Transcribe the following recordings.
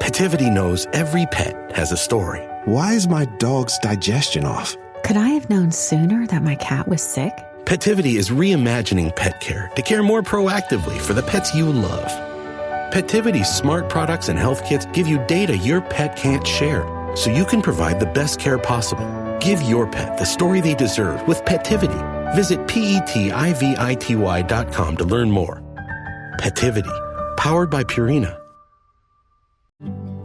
Petivity knows every pet has a story. Why is my dog's digestion off? Could I have known sooner that my cat was sick? Petivity is reimagining pet care to care more proactively for the pets you love. Petivity's smart products and health kits give you data your pet can't share, so you can provide the best care possible. Give your pet the story they deserve with Petivity. Visit PETIVITY.com to learn more. Petivity, powered by Purina.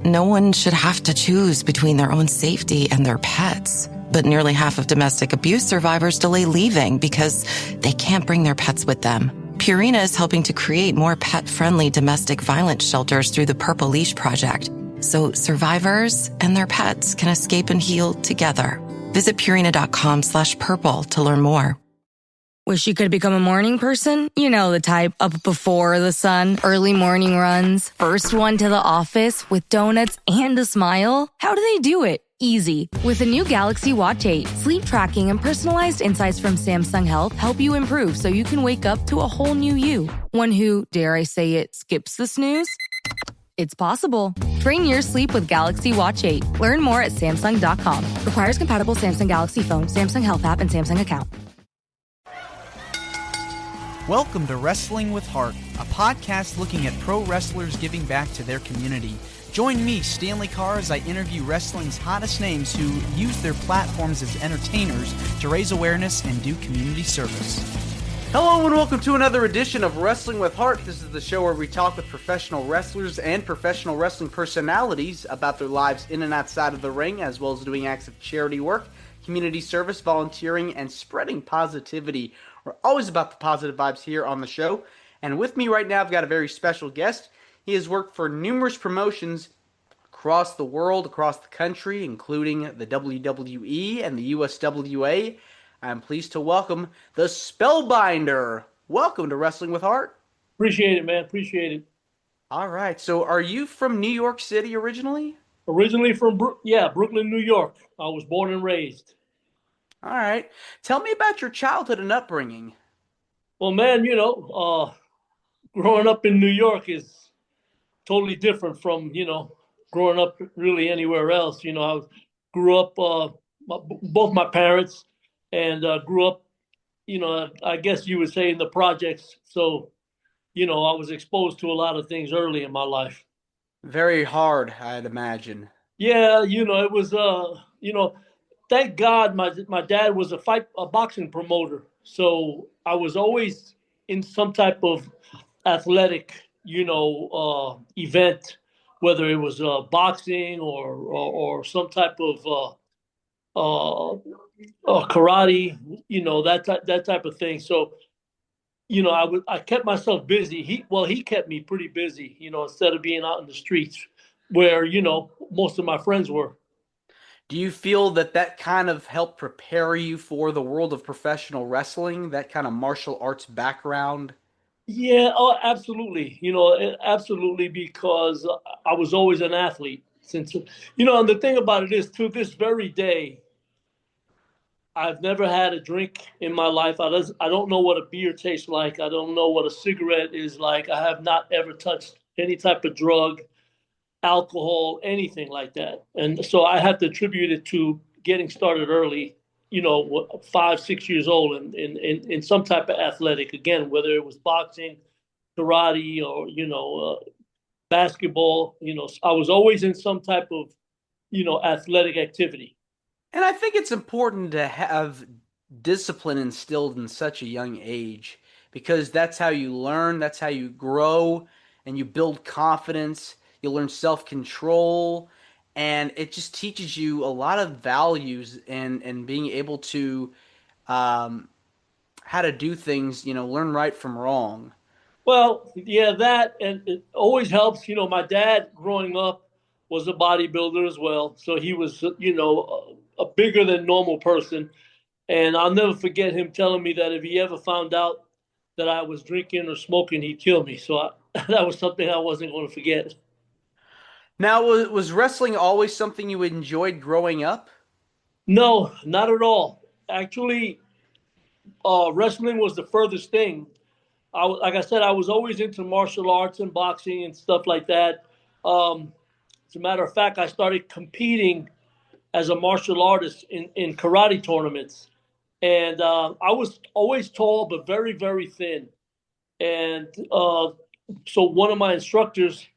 No one should have to choose between their own safety and their pets. But nearly half of domestic abuse survivors delay leaving because they can't bring their pets with them. Purina is helping to create more pet-friendly domestic violence shelters through the Purple Leash Project, so survivors and their pets can escape and heal together. Visit Purina.com/purple to learn more. Wish you could become a morning person? You know the type, up before the sun, early morning runs, first one to the office with donuts and a smile. How do they do it? Easy. With the new Galaxy Watch 8, sleep tracking and personalized insights from Samsung Health help you improve so you can wake up to a whole new you. One who, dare I say it, skips the snooze? It's possible. Train your sleep with Galaxy Watch 8. Learn more at Samsung.com. Requires compatible Samsung Galaxy phone, Samsung Health app, and Samsung account. Welcome to Wrestling with Heart, a podcast looking at pro wrestlers giving back to their community. Join me, Stanley Karr, as I interview wrestling's hottest names who use their platforms as entertainers to raise awareness and do community service. Hello and welcome to another edition of Wrestling with Heart. This is the show where we talk with professional wrestlers and professional wrestling personalities about their lives in and outside of the ring, as well as doing acts of charity work, community service, volunteering, and spreading positivity. We're always about the positive vibes here on the show. And with me right now, I've got a very special guest. He has worked for numerous promotions across the world, across the country, including the WWE and the USWA. I'm pleased to welcome the Spellbinder. Welcome to Wrestling with Heart. Appreciate it, man. Appreciate it. All right. So are you from New York City originally? Originally from, Brooklyn, New York. I was born and raised. All right. Tell me about your childhood and upbringing. Well, man, growing up in New York is totally different from, growing up really anywhere else. I grew up, both my parents, and grew up, I guess you would say in the projects. So, I was exposed to a lot of things early in my life. Very hard, I'd imagine. Yeah, it was, thank God my dad was a boxing promoter. So I was always in some type of athletic, event, whether it was boxing or some type of karate, that type of thing. So, I kept myself busy. He kept me pretty busy, instead of being out in the streets where, most of my friends were. Do you feel that kind of helped prepare you for the world of professional wrestling, that kind of martial arts background? Yeah, absolutely. Absolutely, because I was always an athlete. And the thing about it is, to this very day, I've never had a drink in my life. I don't know what a beer tastes like. I don't know what a cigarette is like. I have not ever touched any type of drug, alcohol, anything like that. And so I have to attribute it to getting started early, 5, 6 years old in some type of athletic, again, whether it was boxing, karate, or, basketball. I was always in some type of, athletic activity. And I think it's important to have discipline instilled in such a young age, because that's how you learn, that's how you grow, and you build confidence. You learn self-control, and it just teaches you a lot of values and being able to how to do things, learn right from wrong. Well, yeah, that, and it always helps. My dad growing up was a bodybuilder as well. So he was, a bigger than normal person. And I'll never forget him telling me that if he ever found out that I was drinking or smoking, he'd kill me. So that was something I wasn't going to forget. Now, was wrestling always something you enjoyed growing up? No, not at all. Actually, wrestling was the furthest thing. Like I said, I was always into martial arts and boxing and stuff like that. As a matter of fact, I started competing as a martial artist in karate tournaments. And I was always tall, but very, very thin. And so one of my instructors,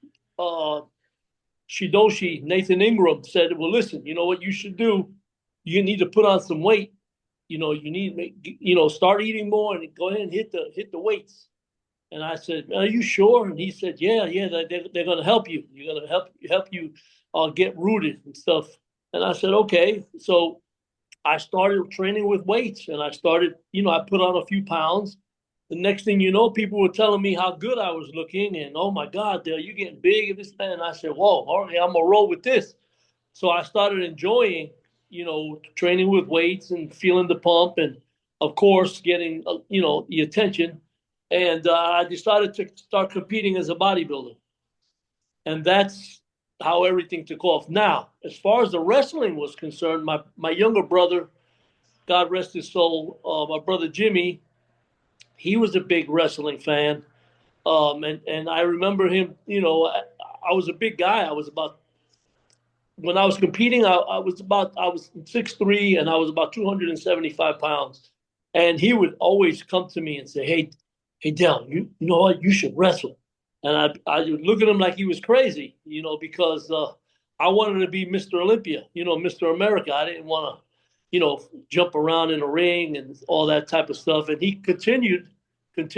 Shidoshi, Nathan Ingram, said, well, listen, you know what you should do? You need to put on some weight. You know, you need, start eating more and go ahead and hit the weights. And I said, are you sure? And he said, yeah, they're going to help you. You're going to help you get rooted and stuff. And I said, okay. So I started training with weights, and I started, I put on a few pounds. The next thing you know, people were telling me how good I was looking, and oh my God, Dale, you're getting big and this and that. And I said, whoa, all right, I'm gonna roll with this. So I started enjoying, training with weights and feeling the pump, and of course getting, the attention. And I decided to start competing as a bodybuilder, and that's how everything took off. Now, as far as the wrestling was concerned, my younger brother, God rest his soul, my brother Jimmy, he was a big wrestling fan. And I remember him, I was a big guy. When I was competing, I was 6'3", and I was about 275 pounds. And he would always come to me and say, hey, Del, you know what? You should wrestle. And I would look at him like he was crazy, because I wanted to be Mr. Olympia, Mr. America. I didn't want to, jump around in the ring and all that type of stuff. And he continued, and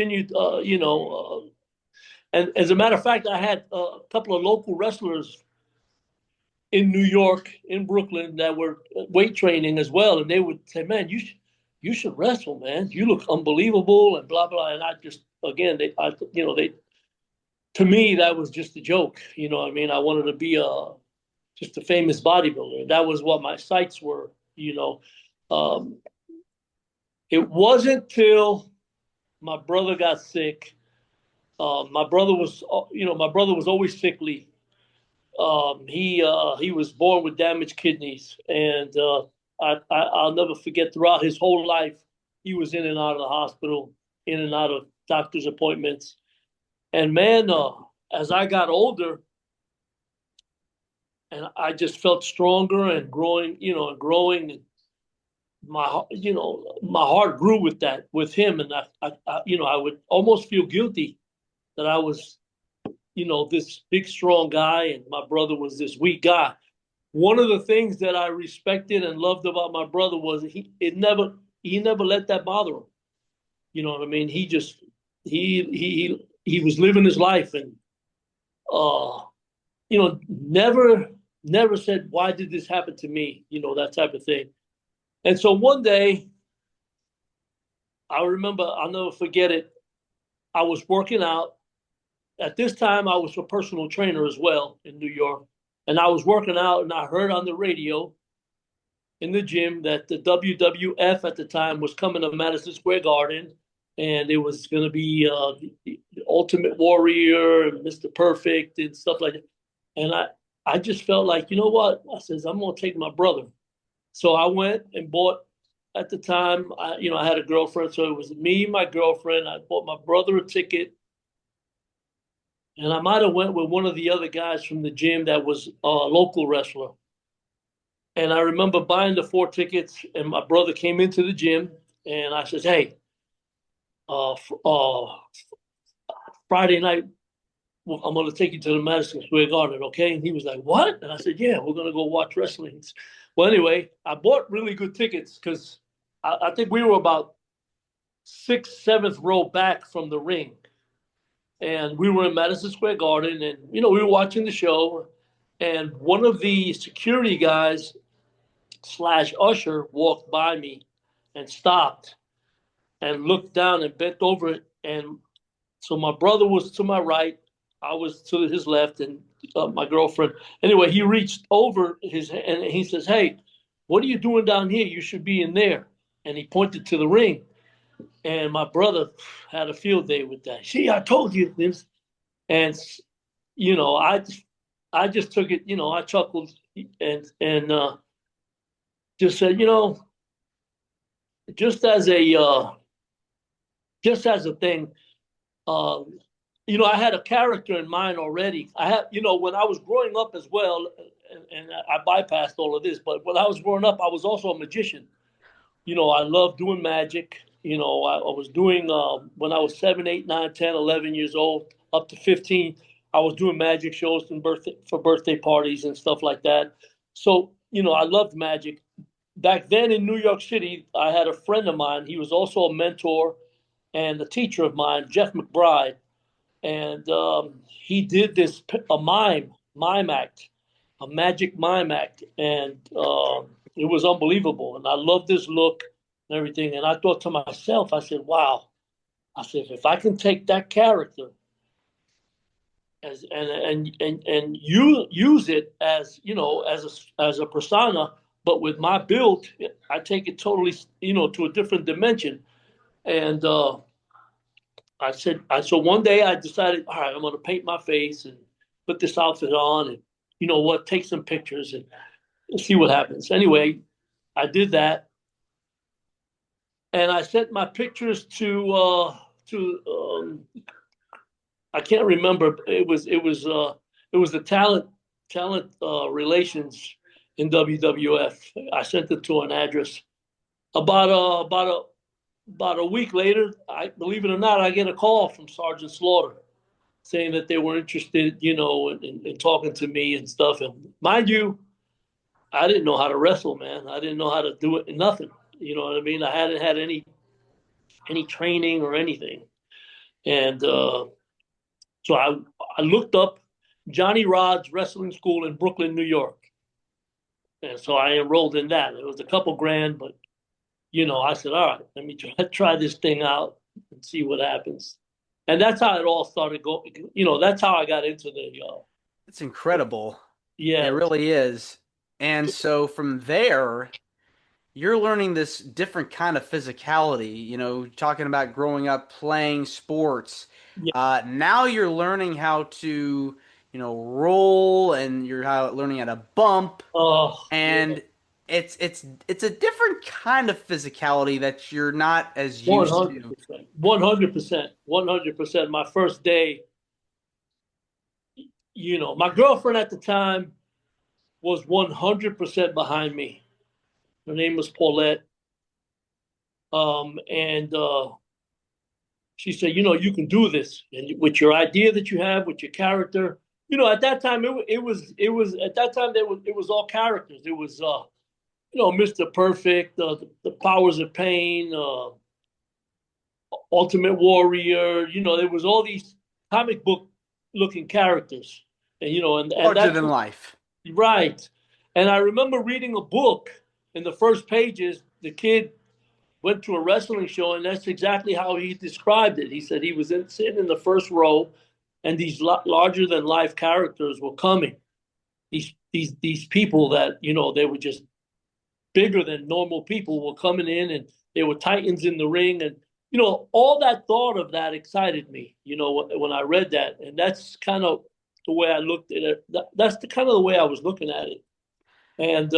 as a matter of fact, I had a couple of local wrestlers in New York, in Brooklyn, that were weight training as well. And they would say, man, you should wrestle, man. You look unbelievable and blah, blah. And I just, again, to me, that was just a joke. You know what I mean? I wanted to be just a famous bodybuilder. That was what my sights were, It wasn't till my brother got sick. My brother was always sickly. He was born with damaged kidneys, and I'll never forget, throughout his whole life, he was in and out of the hospital, in and out of doctor's appointments. And man, as I got older, and I just felt stronger and growing, and my heart grew with him. And I would almost feel guilty that I was, this big, strong guy, and my brother was this weak guy. One of the things that I respected and loved about my brother was he never let that bother him. You know what I mean? He just, he was living his life, and, never said, why did this happen to me? That type of thing. And so one day, I remember, I'll never forget it. I was working out. At this time, I was a personal trainer as well in New York. And I was working out, and I heard on the radio in the gym that the WWF at the time was coming to Madison Square Garden, and it was going to be the Ultimate Warrior and Mr. Perfect and stuff like that. And I just felt like, you know what? I says, I'm going to take my brother. So I went and bought, at the time, I had a girlfriend. So it was me, my girlfriend. I bought my brother a ticket. And I might have went with one of the other guys from the gym that was a local wrestler. And I remember buying the 4 tickets, and my brother came into the gym, and I said, hey, Friday night, I'm going to take you to the Madison Square Garden, okay? And he was like, what? And I said, yeah, we're going to go watch wrestling. Well, anyway, I bought really good tickets because I think we were about 6th, 7th row back from the ring. And we were in Madison Square Garden, and, we were watching the show. And one of the security guys / usher walked by me and stopped and looked down and bent over it. And so my brother was to my right. I was to his left, and my girlfriend. Anyway, he reached over his hand, and he says, hey, what are you doing down here? You should be in there. And he pointed to the ring. And my brother had a field day with that. See, I told you this. And, I just took it, I chuckled and just said, just as a thing, I had a character in mind already. I had, when I was growing up as well, and I bypassed all of this, but when I was growing up, I was also a magician. I loved doing magic. I was doing, when I was 7, 8, 9, 10, 11 years old, up to 15, I was doing magic shows for birthday parties and stuff like that. So, I loved magic. Back then in New York City, I had a friend of mine. He was also a mentor and a teacher of mine, Jeff McBride. And he did a mime act, a magic mime act. And it was unbelievable. And I loved his look and everything. And I thought to myself, I said, wow. I said, if I can take that character and you use it as, as a persona, but with my build, I take it totally, to a different dimension. And so one day I decided, all right, I'm going to paint my face and put this outfit on and, take some pictures and see what happens. Anyway, I did that. And I sent my pictures to I can't remember. It was the talent relations in WWF. I sent it to an address. About a week later, I believe it or not, I get a call from Sergeant Slaughter saying that they were interested, in talking to me and stuff. And mind you, I didn't know how to wrestle, man. I didn't know how to do it. Nothing. You know what I mean? I hadn't had any training or anything. And so I looked up Johnny Rod's wrestling school in Brooklyn, New York. And so I enrolled in that. It was a couple grand, but I said, all right, let me try this thing out and see what happens. And that's how it all started going. That's how I got into the. It's incredible. Yeah, it really is. And so from there, you're learning this different kind of physicality. Talking about growing up playing sports. Yeah. Now you're learning how to, roll, and you're learning how to bump, Oh, and yeah. it's a different kind of physicality that you're not as used to. 100%, 100%, 100%. My first day, my girlfriend at the time was 100% behind me. Her name was Paulette. And she said, you can do this. And with your idea that you have, with your character, at that time, it was at that time, it was all characters. It was, Mr. Perfect, the Powers of Pain, Ultimate Warrior. There was all these comic book looking characters. And Larger that's than life. right. And I remember reading a book. In the first pages, the kid went to a wrestling show, and that's exactly how he described it. He said he was sitting in the first row, and these larger than life characters were coming. These people that they were just bigger than normal people were coming in, and they were titans in the ring, and all that thought of that excited me. When I read that, and that's kind of the way I looked at it. That's the kind of the way I was looking at it. And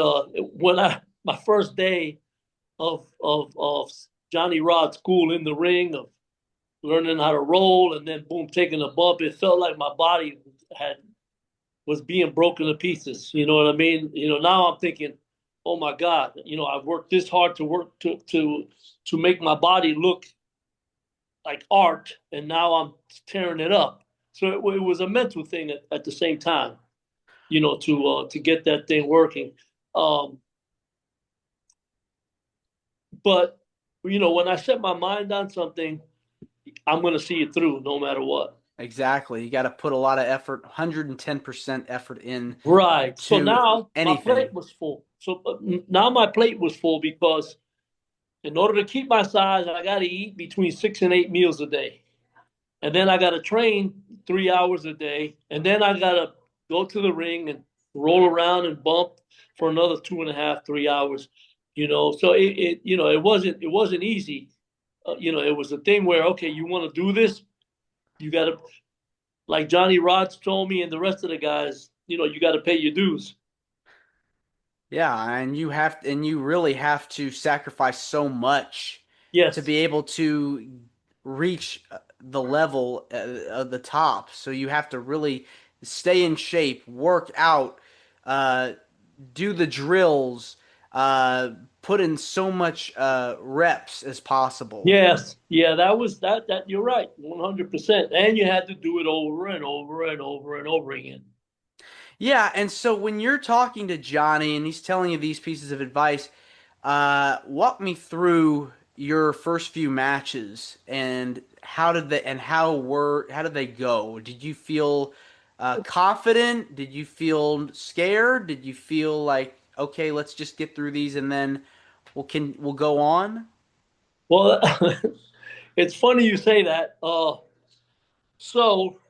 when my first day of Johnny Rod school in the ring, of learning how to roll, and then boom, taking a bump, it felt like my body was being broken to pieces. You know what I mean? Now I'm thinking, oh my God, I've worked this hard to make my body look like art, and now I'm tearing it up. So it was a mental thing at the same time, to get that thing working. But when I set my mind on something, I'm going to see it through no matter what. Exactly. You got to put a lot of effort, 110% effort in. Right. So now anything. my plate was full. Now my plate was full because in order to keep my size, I got to eat between 6 and 8 meals a day. And then I got to train 3 hours a day. And then I got to go to the ring and roll around and bump for another 2.5, 3 hours. So it wasn't easy. It was a thing where, okay, you want to do this, you got to, like Johnny Rods told me and the rest of the guys, you got to pay your dues. Yeah, and you really have to sacrifice so much Yes. to be able to reach the level of the top. So you have to really stay in shape, work out, uh, do the drills, uh, put in so much reps as possible. Yes, yeah, that was that. You're right, 100%. And you had to do it over and over and over and over again. Yeah, and so when you're talking to Johnny and he's telling you these pieces of advice, walk me through your first few matches and how did they go? Did you feel confident? Did you feel scared? Did you feel like, okay, let's just get through these and then we'll go on? Well, it's funny you say that. So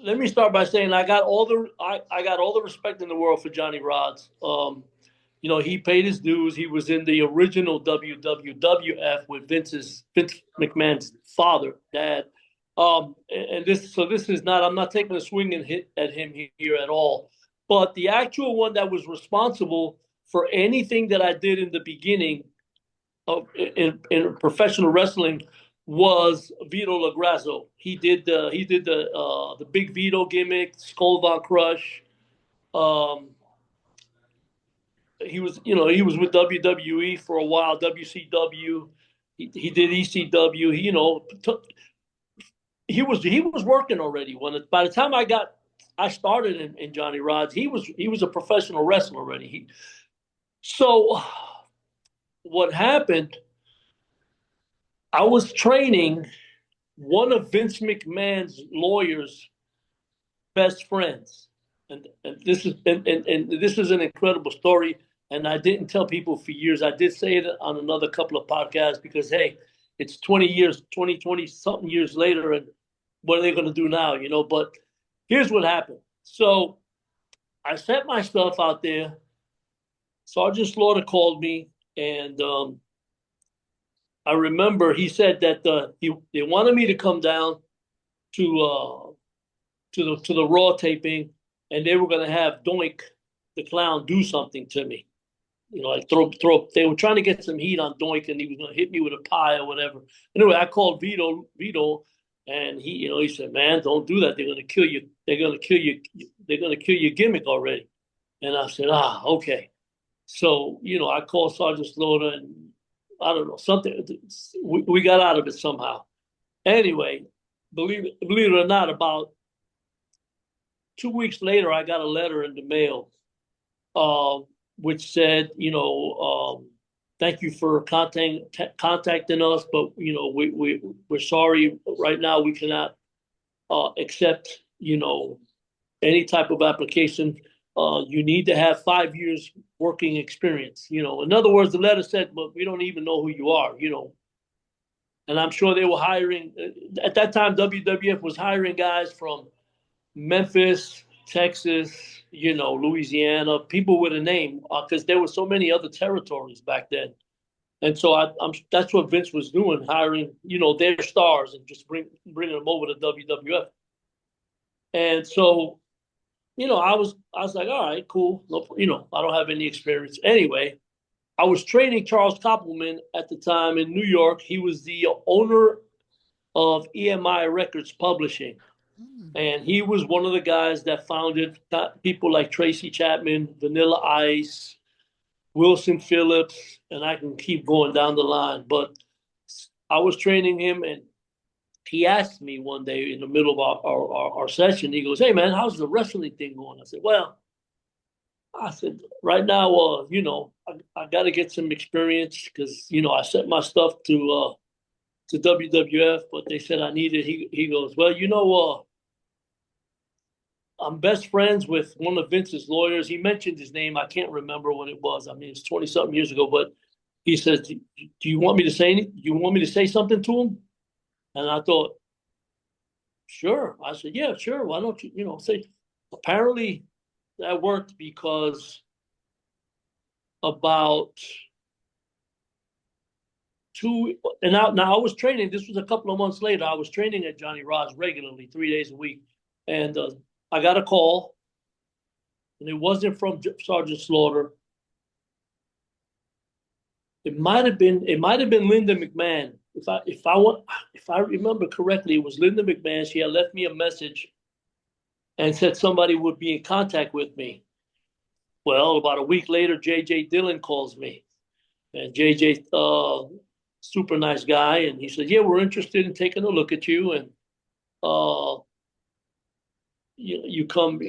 let me start by saying I got all the respect in the world for Johnny Rods. He paid his dues. He was in the original WWF with Vince McMahon's dad. And this is not. I'm not taking a swing and hit at him here at all. But the actual one that was responsible for anything that I did in the beginning of in professional wrestling was Vito LaGrasso. He did the big Vito gimmick, Skull Von Crush. He was with WWE for a while, WCW. He did ECW. He was working already. By the time I started in Johnny Rods, he was a professional wrestler already. So what happened? I was training one of Vince McMahon's lawyer's best friends, and this is an incredible story. And I didn't tell people for years. I did say it on another couple of podcasts because hey, it's 20 something years later, and what are they going to do now? But here's what happened. So I sent my stuff out there. Sergeant Slaughter called me, and I remember he said that they wanted me to come down to the Raw taping, and they were going to have Doink the Clown do something to me. Like throw. They were trying to get some heat on Doink, and he was going to hit me with a pie or whatever. Anyway, I called Vito, and he said, "Man, don't do that. They're going to kill you. They're going to kill you. They're going to kill your gimmick already." And I said, okay. So I called Sergeant Slaughter, and I don't know, something. We got out of it somehow. Anyway, believe it or not, about 2 weeks later, I got a letter in the mail, which said, thank you for contacting us, but we're sorry. Right now, we cannot accept any type of application. You need to have 5 years working experience. In other words, the letter said, "But we don't even know who you are." And I'm sure they were hiring at that time. WWF was hiring guys from Memphis, Texas, Louisiana, people with a name, because there were so many other territories back then. And so that's what Vince was doing, hiring, their stars and just bringing them over to WWF. And so, I was like, all right, cool. No, I don't have any experience. Anyway, I was training Charles Koppelman at the time in New York. He was the owner of EMI Records Publishing. And he was one of the guys that founded people like Tracy Chapman, Vanilla Ice, Wilson Phillips, and I can keep going down the line. But I was training him, and he asked me one day in the middle of our session, he goes, "Hey, man, how's the wrestling thing going?" I said, right now, I got to get some experience because, I sent my stuff to WWF, but they said I needed. He goes, "Well, I'm best friends with one of Vince's lawyers." He mentioned his name. I can't remember what it was. I mean, it's 20-something years ago. But he says, "Do you want me to say anything? You want me to say something to him?" And I thought, sure. I said, "Yeah, sure. Why don't you, say?" Apparently, that worked because about and now I was training. This was a couple of months later. I was training at Johnny Rods regularly, 3 days a week, and I got a call, and it wasn't from Sergeant Slaughter. It might have been Linda McMahon if I remember correctly, it was Linda McMahon. She had left me a message and said somebody would be in contact with me. Well, about a week later, J.J. Dillon calls me, and J.J. Super nice guy, and he said, "Yeah, we're interested in taking a look at you, and you come."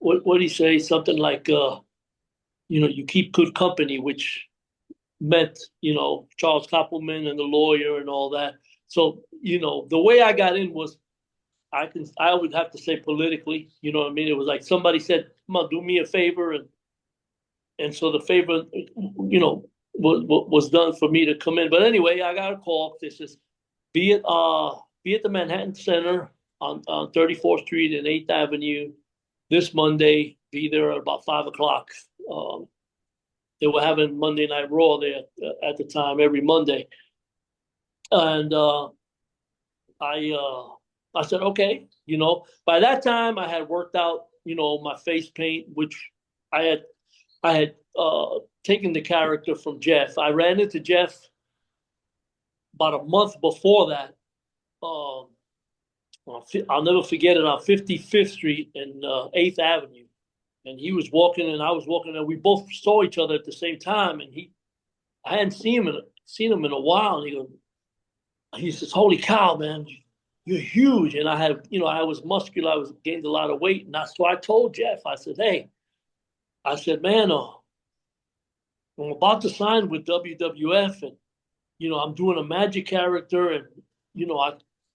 What did he say? Something like, you keep good company, which meant, Charles Koppelman and the lawyer and all that. So, the way I got in was, I would have to say politically, you know what I mean? It was like somebody said, "Come on, do me a favor," and so the favor, was done for me to come in. But anyway, I got a call. This says, be at the Manhattan Center on 34th Street and 8th Avenue this Monday. Be there at about 5:00. They were having Monday Night Raw there at the time, every Monday. And I said, okay, by that time I had worked out, my face paint, which I had taken the character from Jeff. I ran into Jeff about a month before that. I'll never forget it, on 55th Street and 8th Avenue. And he was walking and I was walking, and we both saw each other at the same time. And I hadn't seen him in a while. And he says, "Holy cow, man, you're huge." And I was muscular. I gained a lot of weight. And so I told Jeff, I said, "Hey," I said, "Man, I'm about to sign with WWF, and I'm doing a magic character, and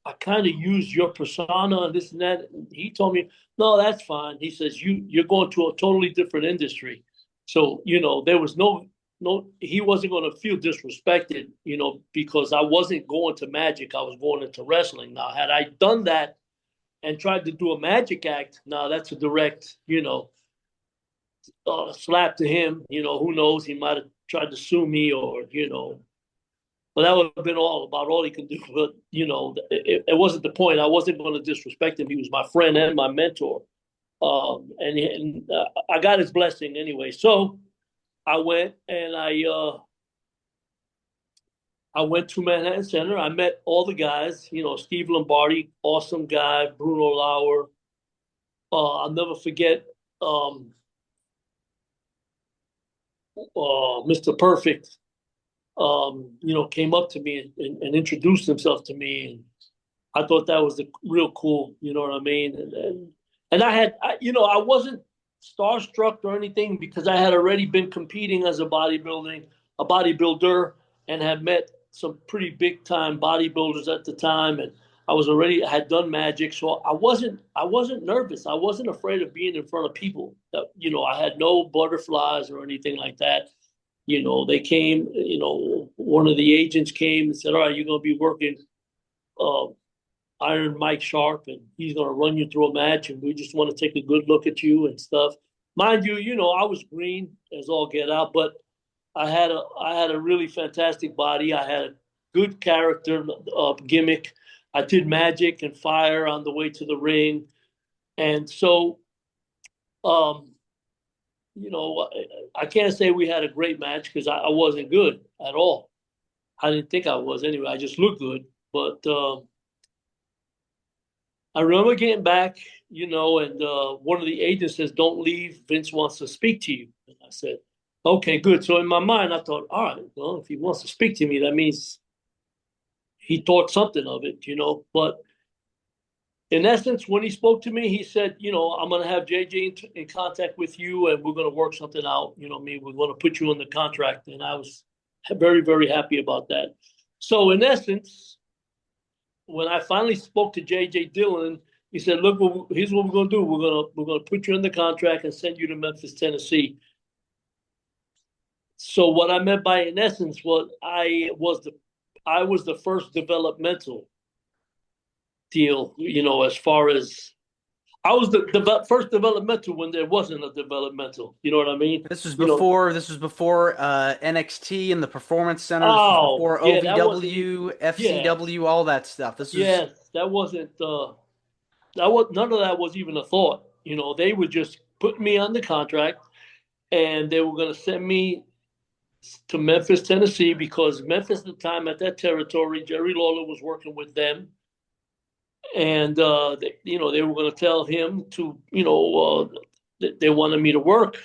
I kind of use your persona and this and that." And he told me, "No, that's fine." He says, "You're going to a totally different industry." So, there was no, he wasn't going to feel disrespected, because I wasn't going to magic. I was going into wrestling. Now, had I done that and tried to do a magic act, now that's a direct, slap to him. Who knows? He might have tried to sue me, or, but that would have been about all he could do. But, it wasn't the point. I wasn't going to disrespect him. He was my friend and my mentor. And I got his blessing anyway. So I went and I went to Manhattan Center. I met all the guys, Steve Lombardi, awesome guy, Bruno Lauer. I'll never forget Mr. Perfect. Came up to me and introduced himself to me, and I thought that was real cool. You know what I mean? And I wasn't starstruck or anything, because I had already been competing as a bodybuilder, and had met some pretty big time bodybuilders at the time, and I had done magic, so I wasn't nervous. I wasn't afraid of being in front of people. I had no butterflies or anything like that. They came, one of the agents came and said, "All right, you're going to be working Iron Mike Sharp, and he's going to run you through a match, and we just want to take a good look at you and stuff." Mind you, I was green as all get out, but I had a really fantastic body. I had a good character gimmick. I did magic and fire on the way to the ring. And so, I can't say we had a great match, because I wasn't good at all. I didn't think I was anyway. I just looked good. But I remember getting back, and one of the agents says, "Don't leave. Vince wants to speak to you." And I said, "Okay, good." So in my mind, I thought, all right, well, if he wants to speak to me, that means he thought something of it, But in essence, when he spoke to me, he said, "I'm going to have JJ in contact with you, and we're going to work something out. We're going to put you on the contract." And I was very, very happy about that. So in essence, when I finally spoke to J.J. Dillon, he said, "Look, here's what we're going to do. We're going to put you on the contract and send you to Memphis, Tennessee." So what I meant by in essence was I was the first developmental deal, as far as I was the first developmental when there wasn't a developmental. You know what I mean? This was before NXT and the Performance Center. This was before OVW, FCW, all that stuff. That wasn't none of that was even a thought. They would just put me on the contract, and they were going to send me to Memphis, Tennessee, because Memphis at the time, at that territory, Jerry Lawler was working with them. And, they were going to tell him to, they wanted me to work.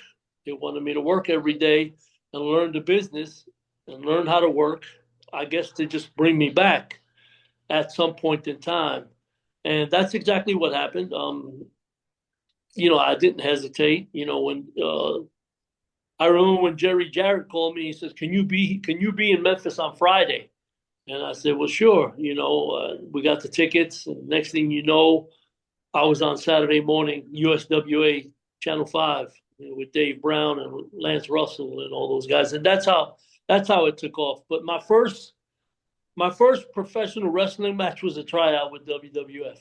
They wanted me to work every day and learn the business and learn how to work, I guess, to just bring me back at some point in time. And that's exactly what happened. I didn't hesitate. I remember when Jerry Jarrett called me, he says, can you be in Memphis on Friday? And I said, well, sure. We got the tickets. And next thing you know, I was on Saturday morning, USWA Channel 5 with Dave Brown and Lance Russell and all those guys. And that's how it took off. But my first professional wrestling match was a tryout with WWF.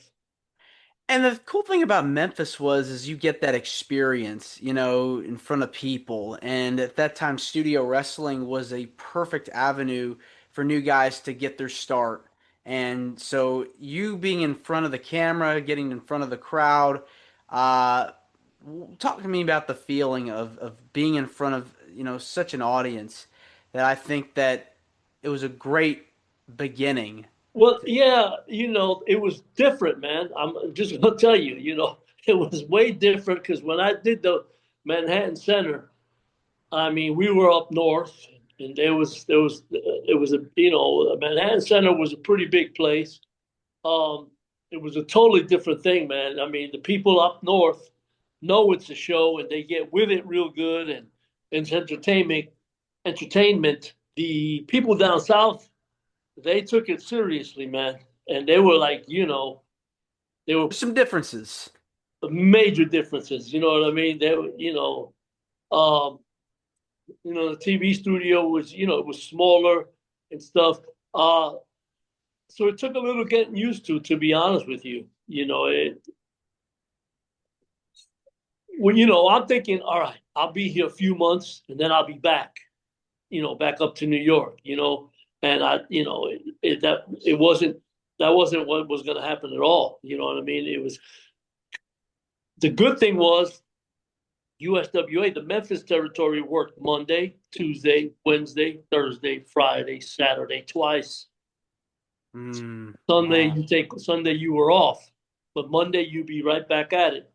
And the cool thing about Memphis is you get that experience, in front of people. And at that time, studio wrestling was a perfect avenue for new guys to get their start. And so you being in front of the camera, getting in front of the crowd, talk to me about the feeling of being in front of, such an audience that I think that it was a great beginning. Well, yeah, it was different, man. I'm just gonna tell you, it was way different because when I did the Manhattan Center, I mean, we were up north, and it was Manhattan Center was a pretty big place. It was a totally different thing, man. I mean, the people up north know it's a show, and they get with it real good, and it's entertainment. The people down south, they took it seriously, man. And they were like, there were some differences, major differences. You know what I mean? They were, the TV studio was, it was smaller and stuff. So it took a little getting used to be honest with you. I'm thinking, all right, I'll be here a few months and then I'll be back, back up to New York, and that wasn't what was going to happen at all. You know what I mean? It was, the good thing was USWA, the Memphis territory, worked Monday, Tuesday, Wednesday, Thursday, Friday, Saturday, twice. Sunday, wow. Sunday you were off, but Monday you'd be right back at it,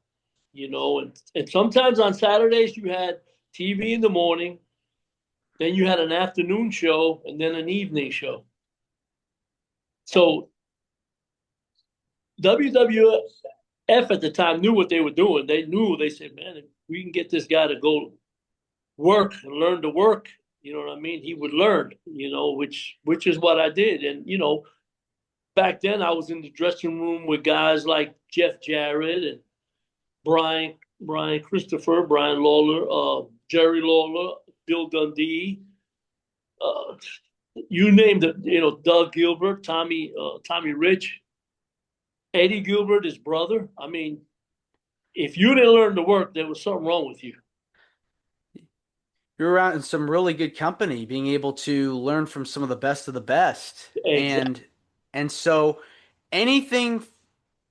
and sometimes on Saturdays you had TV in the morning, then you had an afternoon show, and then an evening show. So WWF at the time knew what they were doing. They said, man, if we can get this guy to go work and learn to work, you know what I mean? He would learn, which is what I did. And, back then I was in the dressing room with guys like Jeff Jarrett and Brian Christopher, Brian Lawler, Jerry Lawler, Bill Dundee, you named it, Doug Gilbert, Tommy Rich, Eddie Gilbert, his brother. I mean, if you didn't learn to work, there was something wrong with you. You're around in some really good company, being able to learn from some of the best of the best. Exactly. And so anything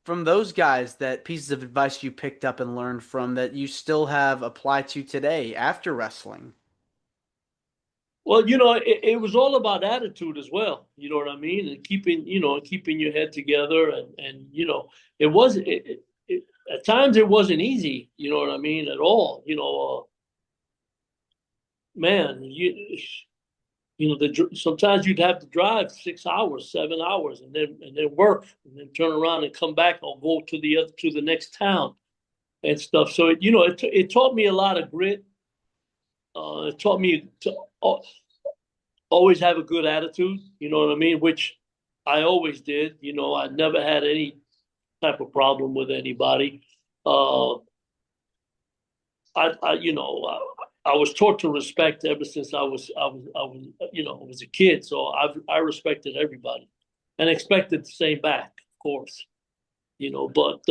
from those guys, that pieces of advice you picked up and learned from that you still have applied to today after wrestling? Well, it was all about attitude as well. You know what I mean? And keeping your head together. And it wasn't, at times it wasn't easy, you know what I mean, at all. Man, sometimes you'd have to drive 6 hours, 7 hours, and then work, and then turn around and come back or go to the next town and stuff. So it taught me a lot of grit. It taught me to always have a good attitude, you know what I mean? Which I always did. I never had any type of problem with anybody. I was taught to respect ever since I was a kid. So I respected everybody and expected the same back, of course. But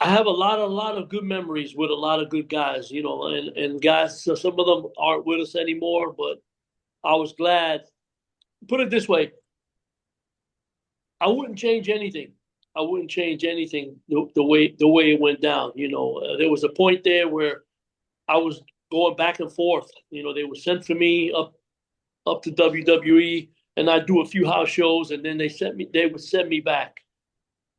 I have a lot of good memories with a lot of good guys, and guys, so some of them aren't with us anymore, but I was glad. Put it this way, I wouldn't change anything. I wouldn't change anything the way it went down. There was a point there where I was going back and forth. You know, they would send for me up to WWE, and I'd do a few house shows, and then they would send me back,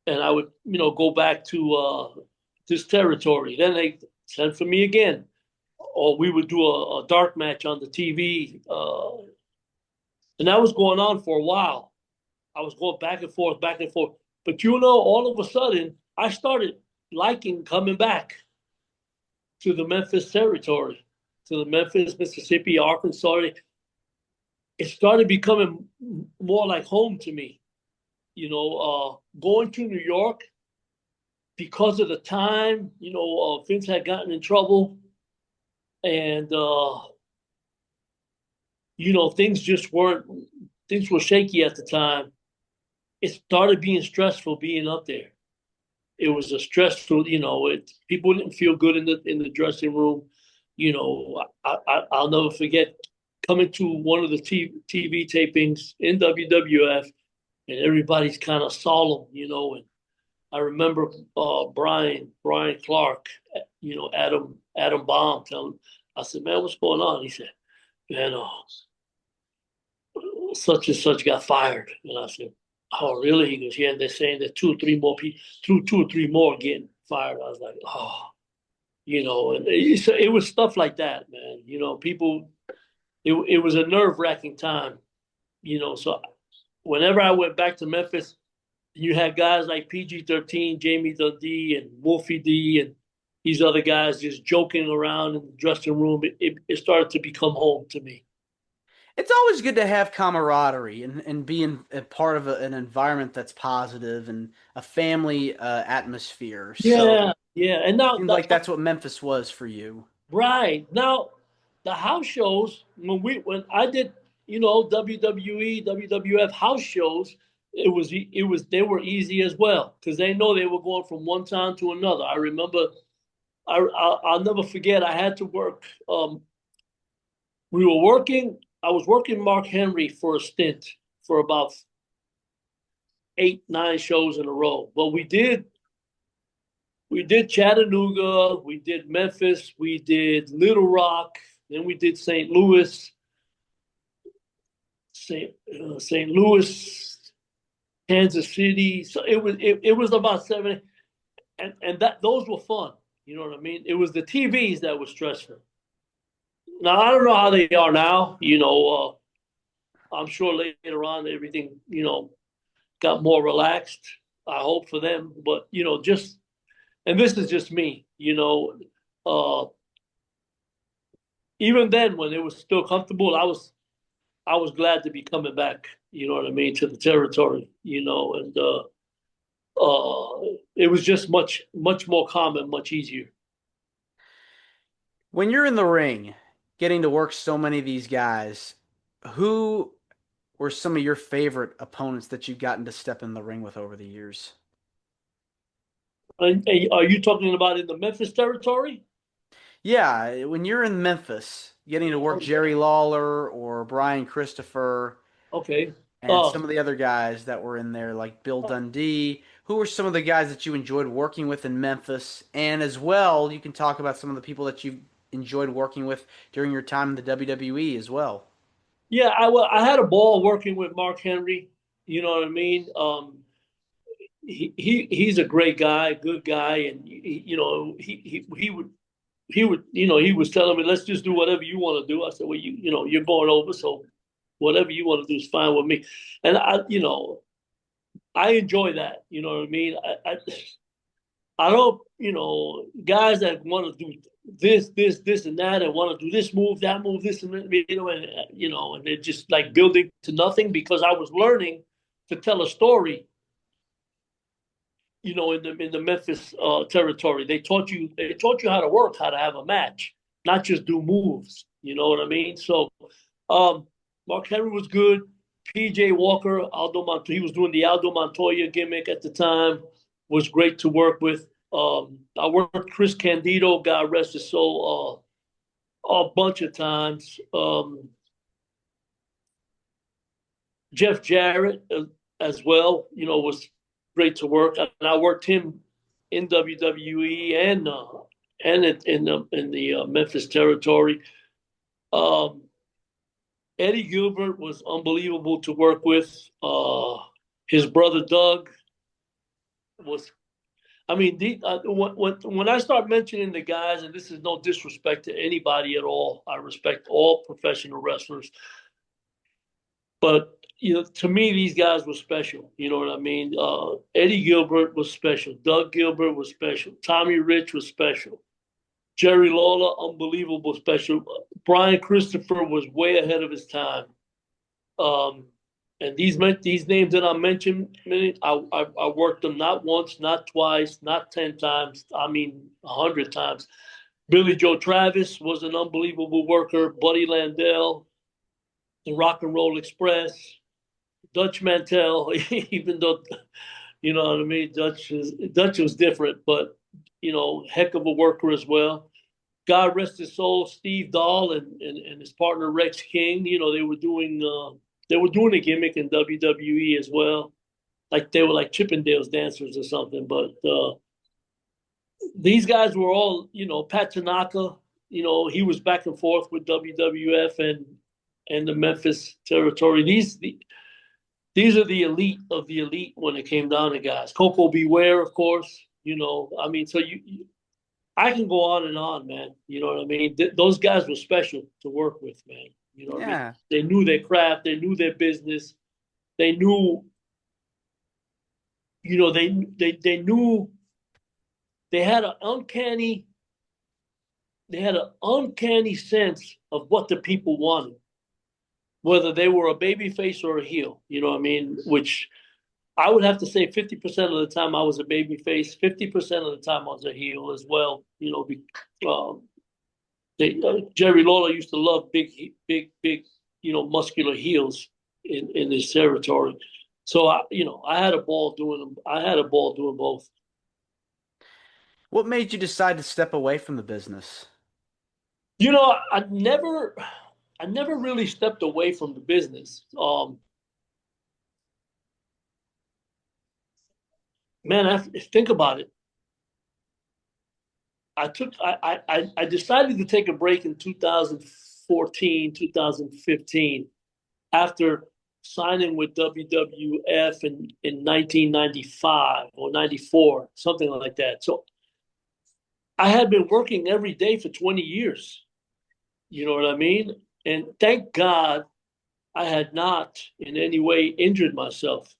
and I would, you know, go back to this territory. Then they sent for me again, or we would do a dark match on the TV, and that was going on for a while. I was going back and forth, back and forth. But you know, all of a sudden, I started liking coming back to the Memphis territory, to the Memphis, Mississippi, Arkansas. It started becoming more like home to me. You know, going to New York because of the time, you know, Vince had gotten in trouble, and you know, things were shaky at the time. It started being stressful being up there. It was a stressful, you know, people didn't feel good in the dressing room. You know, I'll never forget coming to one of the TV tapings in WWF, and everybody's kind of solemn, you know. And I remember Brian Clark, you know, Adam Baum telling him, I said, man, what's going on? He said, man, such and such got fired. And I said, oh, really? He goes, yeah, they're saying that two or three more getting fired. I was like, oh, you know, and it was stuff like that, man. You know, people, it was a nerve-wracking time, you know. So whenever I went back to Memphis, you had guys like PG-13, Jamie Dundee, and Wolfie D, and these other guys just joking around in the dressing room. It started to become home to me. It's always good to have camaraderie and being a part of an environment that's positive and a family atmosphere. So Yeah. And now, seems like that's what Memphis was for you. right now, the house shows when I did, you know, WWE, WWF house shows, they were easy as well because they know they were going from one town to another. I remember, I'll never forget. I had to work. We were working. I was working Mark Henry for a stint for about 8, 9 shows in a row. But we did Chattanooga, we did Memphis, we did Little Rock, then we did St. Louis, Kansas City. So it was about 7, and those were fun. You know what I mean? It was the TVs that was stressful. Now I don't know how they are now. You know, I'm sure later on everything, you know, got more relaxed. I hope for them, but you know, and this is just me. You know, even then when it was still comfortable, I was glad to be coming back. You know what I mean, to the territory. You know, and it was just much more calm and much easier. When you're in the ring, getting to work so many of these guys, who were some of your favorite opponents that you've gotten to step in the ring with over the years? Are you talking about in the Memphis territory? Yeah, when you're in Memphis, getting to work Jerry Lawler or Brian Christopher. Okay. And some of the other guys that were in there, like Bill Dundee. Who were some of the guys that you enjoyed working with in Memphis? And as well, you can talk about some of the people that you enjoyed working with during your time in the WWE as well. Yeah, I had a ball working with Mark Henry. You know what I mean? He's a great guy, good guy, and you know he would you know, he was telling me, let's just do whatever you want to do. I said, well, you know, you're going over, so whatever you want to do is fine with me. And you know, I enjoy that. You know what I mean? I don't, you know, guys that want to do this, and that, and want to do this move, that move, this, and that, you know, and they're just like building to nothing because I was learning to tell a story. You know, in the Memphis territory, they taught you how to work, how to have a match, not just do moves. You know what I mean? So, Mark Henry was good. PJ Walker, he was doing the Aldo Montoya gimmick at the time, was great to work with. I worked with Chris Candido, God rest his soul, a bunch of times. Jeff Jarrett as well, you know, was great to work. And I worked him in WWE and in the Memphis territory. Eddie Gilbert was unbelievable to work with. His brother Doug was. I mean, when I start mentioning the guys, and this is no disrespect to anybody at all, I respect all professional wrestlers, but to me, these guys were special. You know what I mean? Eddie Gilbert was special. Doug Gilbert was special. Tommy Rich was special. Jerry Lawler, unbelievable special. Brian Christopher was way ahead of his time. And these names that I mentioned, I worked them not once, not twice, not 10 times. I mean, 100 times. Billy Joe Travis was an unbelievable worker. Buddy Landell, the Rock and Roll Express, Dutch Mantel, even though, you know what I mean, Dutch was different, but, heck of a worker as well. God rest his soul, Steve Dahl and his partner Rex King, they were doing a gimmick in WWE as well. Like they were like Chippendales dancers or something. But these guys were all, Pat Tanaka, he was back and forth with WWF and the Memphis territory. These are the elite of the elite when it came down to guys. Coco Beware, of course, I mean, so I can go on and on, man. You know what I mean? Those guys were special to work with, man. You know what I mean? They knew their craft. They knew their business. They knew, they knew they had an uncanny sense of what the people wanted, whether they were a baby face or a heel. You know what I mean? Which I would have to say 50% of the time I was a baby face, 50% of the time I was a heel as well. Jerry Lawler used to love big, muscular heels in his territory. So I had a ball doing them. I had a ball doing both. What made you decide to step away from the business? I never really stepped away from the business. Man, think about it. I decided to take a break in 2014, 2015, after signing with WWF in 1995 or 94, something like that. So I had been working every day for 20 years. You know what I mean? And thank God I had not in any way injured myself.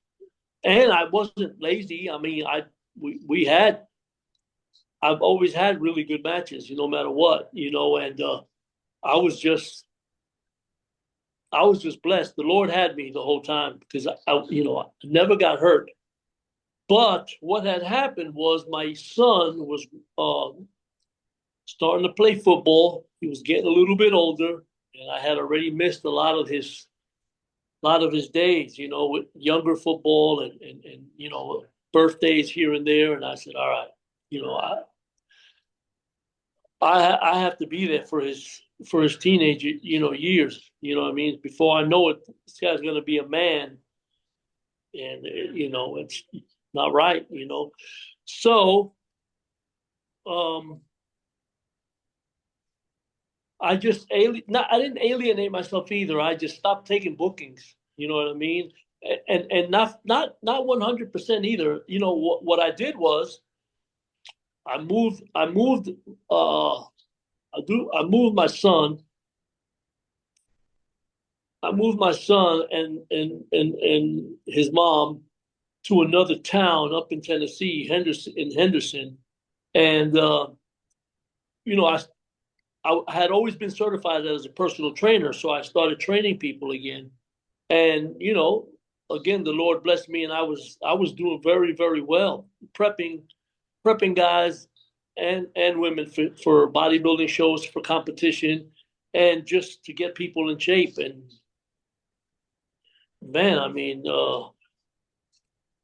And I wasn't lazy. I mean, I've always had really good matches, no matter what, and I was just blessed. The Lord had me the whole time because I never got hurt. But what had happened was my son was starting to play football. He was getting a little bit older, and I had already missed a lot of his days, with younger football and birthdays here and there. And I said, all right, I have to be there for his teenage, years, what I mean? Before I know it, this guy's going to be a man, and, it's not right, So, I didn't alienate myself either. I just stopped taking bookings. You know what I mean? And not 100% either. What I did was I moved my son. I moved my son and his mom to another town up in Tennessee, Henderson, and I had always been certified as a personal trainer, so I started training people again. And again, the Lord blessed me, and I was doing very, very well, prepping guys and women for bodybuilding shows, for competition, and just to get people in shape. And man, I mean,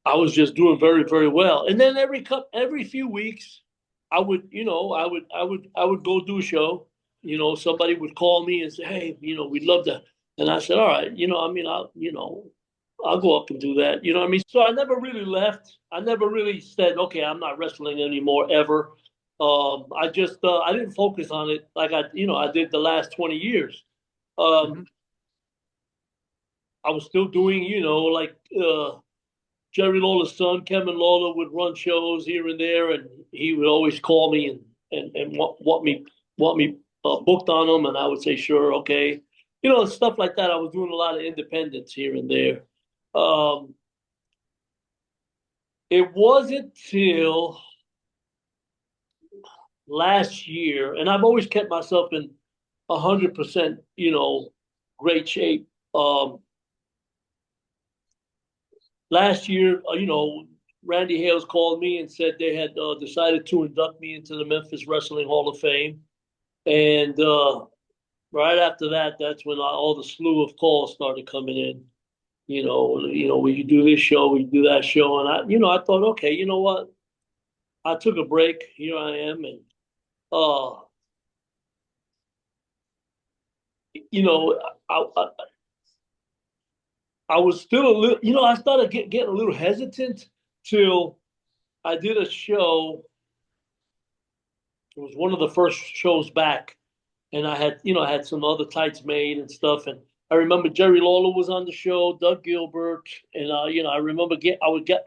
I was just doing very, very well. And then every few weeks, I would go do a show. Somebody would call me and say, hey, we'd love to. And I said, all right, I'll go up and do that. So I never really left. I never really said, okay, I'm not wrestling anymore ever. I didn't focus on it like I did the last 20 years. Mm-hmm. I was still doing, like Jerry Lawler's son, Kevin Lawler, would run shows here and there, and he would always call me and want me booked on them, and I would say sure, okay, stuff like that. I was doing a lot of independence here and there. It wasn't till last year, and I've always kept myself in 100%, great shape. Last year, Randy Hales called me and said they had decided to induct me into the Memphis Wrestling Hall of Fame. And right after that, that's when all the slew of calls started coming in. Will you do this show? Will you do that show? And I thought, okay, you know what? I took a break. Here I am, and I I was still a little, I started getting a little hesitant till I did a show. It was one of the first shows back, and I had some other tights made and stuff. And I remember Jerry Lawler was on the show, Doug Gilbert, and I remember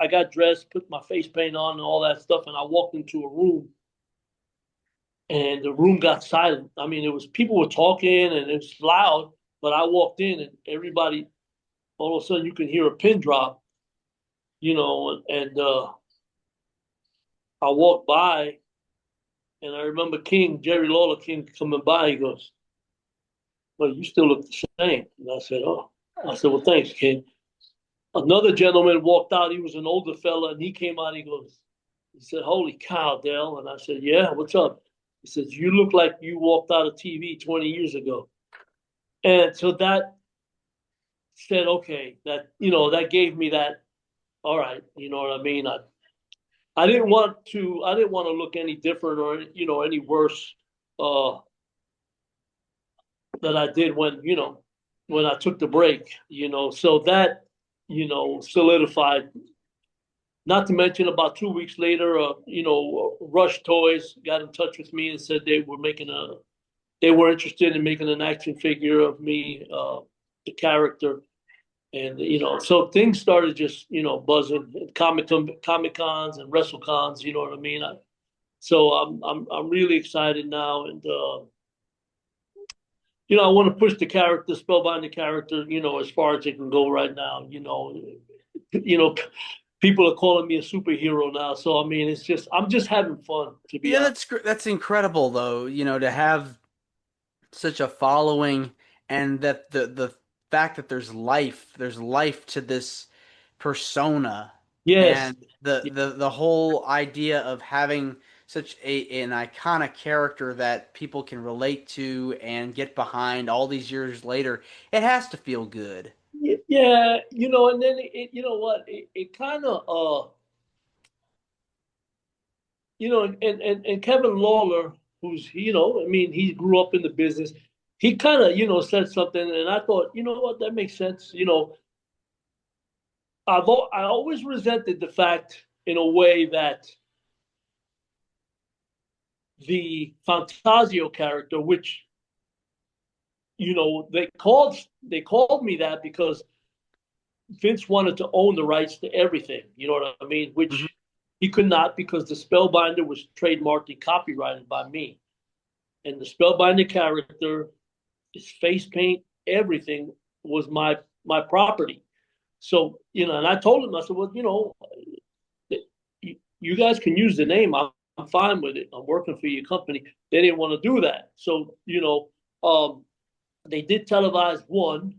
I got dressed, put my face paint on, and all that stuff, and I walked into a room, and the room got silent. I mean, it was people were talking, and it was loud, but I walked in, and everybody, all of a sudden, you can hear a pin drop, and I walked by. And I remember Jerry Lawler King coming by. He goes, "Well, you still look the same." And I said, "Oh." I said, "Well, thanks, King." Another gentleman walked out. He was an older fella, and he came out. He said, "Holy cow, Dale." And I said, "Yeah, what's up?" He says, "You look like you walked out of TV 20 years ago." And so that said, okay, that gave me that, all right, you know what I mean? I didn't want to look any different or any worse than I did when I took the break, so that solidified. Not to mention about 2 weeks later, Rush Toys got in touch with me and said they were interested in making an action figure of me, the character. And so things started just buzzing at Comic Cons and WrestleCons. You know what I mean? So I'm really excited now, and I want to push the character, Spellbinder character, as far as it can go right now. People are calling me a superhero now, so I mean, I'm just having fun, to be honest. That's incredible though. To have such a following, and that the fact that there's life to this persona, Yes. and the whole idea of having such an iconic character that people can relate to and get behind all these years later, it has to feel good. Yeah, and then you know what, it kind of and Kevin Lawler, who's I mean, he grew up in the business. He kind of said something, and I thought, what, that makes sense. I always resented the fact, in a way, that the Fantasio character, which they called me that because Vince wanted to own the rights to everything. You know what I mean? Which Mm-hmm. he could not, because the Spellbinder was trademarked and copyrighted by me, and the Spellbinder character, his face paint, everything was my property. So and I told him, I said, well, you guys can use the name. I'm fine with it. I'm working for your company. They didn't want to do that. So, they did televise one.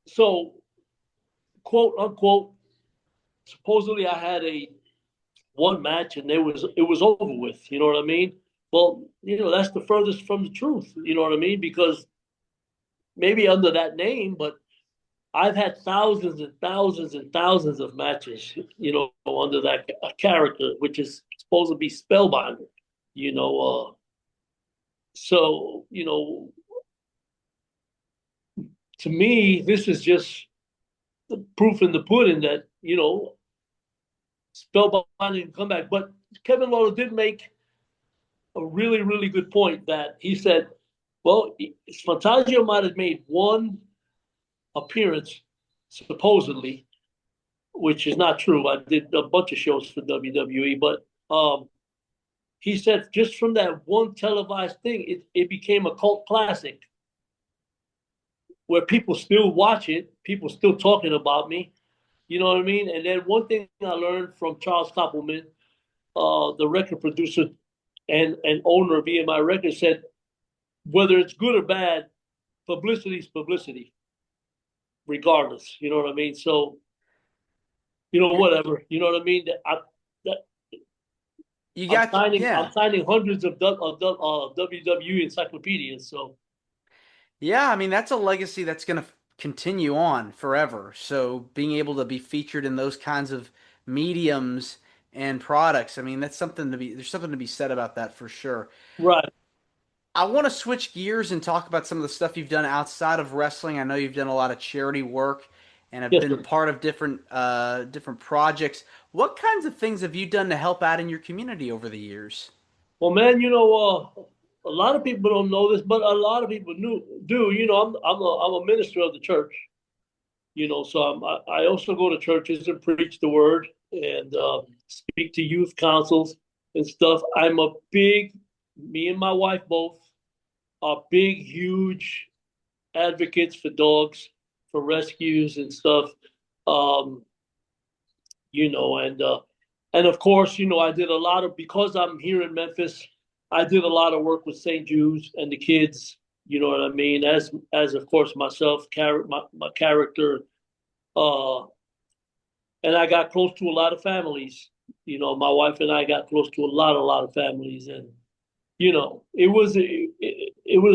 So, quote unquote, supposedly I had one match and it was over with. You know what I mean? Well, that's the furthest from the truth. You know what I mean? Because maybe under that name, but I've had thousands and thousands and thousands of matches, under that character, which is supposed to be Spellbinder, so, to me, this is just the proof in the pudding that, Spellbinder and come back. But Kevin Lawler did make a really, really good point that he said, well, Fantasio might have made one appearance, supposedly, which is not true. I did a bunch of shows for WWE, but he said just from that one televised thing, it became a cult classic where people still watch it, people still talking about me. You know what I mean? And then one thing I learned from Charles Koppelman, the record producer and owner of EMI Records, said whether it's good or bad, publicity is publicity, regardless. You know what I mean? So, whatever. You know what I mean? I'm signing hundreds of WWE encyclopedias. So, yeah, I mean that's a legacy that's going to continue on forever. So being able to be featured in those kinds of mediums and products, I mean that's something to be there's something to be said about that for sure. right. I want to switch gears and talk about some of the stuff you've done outside of wrestling. I know you've done a lot of charity work and have Yes, been sir. part of different projects. What kinds of things have you done to help out in your community over the years? Well, man, a lot of people don't know this, but a lot of people do. I'm a minister of the church. So I also go to churches and preach the word and speak to youth councils and stuff. Me and my wife both are big, huge advocates for dogs, for rescues and stuff. Um, and of course, I did a lot of, because I'm here in Memphis, I did a lot of work with St. Jude's and the kids. You know what I mean? As of course myself, my character, uh, and I got close to a lot of families. My wife and I got close to a lot of families, and it was a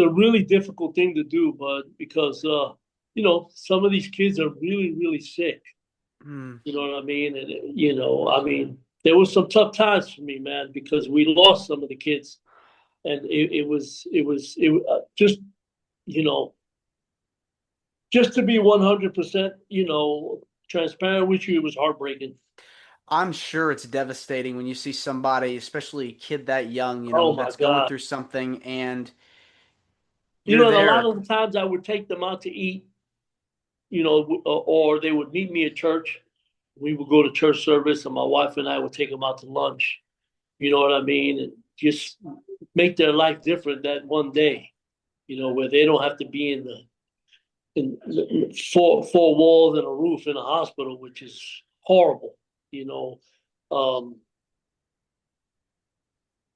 really difficult thing to do, but because some of these kids are really, really sick. Mm. You know what I mean? And there was some tough times for me, man, because we lost some of the kids, and just you know just to be 100% transparent with you, it was heartbreaking. I'm sure it's devastating when you see somebody, especially a kid that young, Oh my that's going God. through something and And you're a lot there. of the times I would take them out to eat, or they would meet me at church. We would go to church service, and my wife and I would take them out to lunch. You know what I mean? And just make their life different that one day, where they don't have to be in four walls and a roof in a hospital, which is horrible, you know. Um,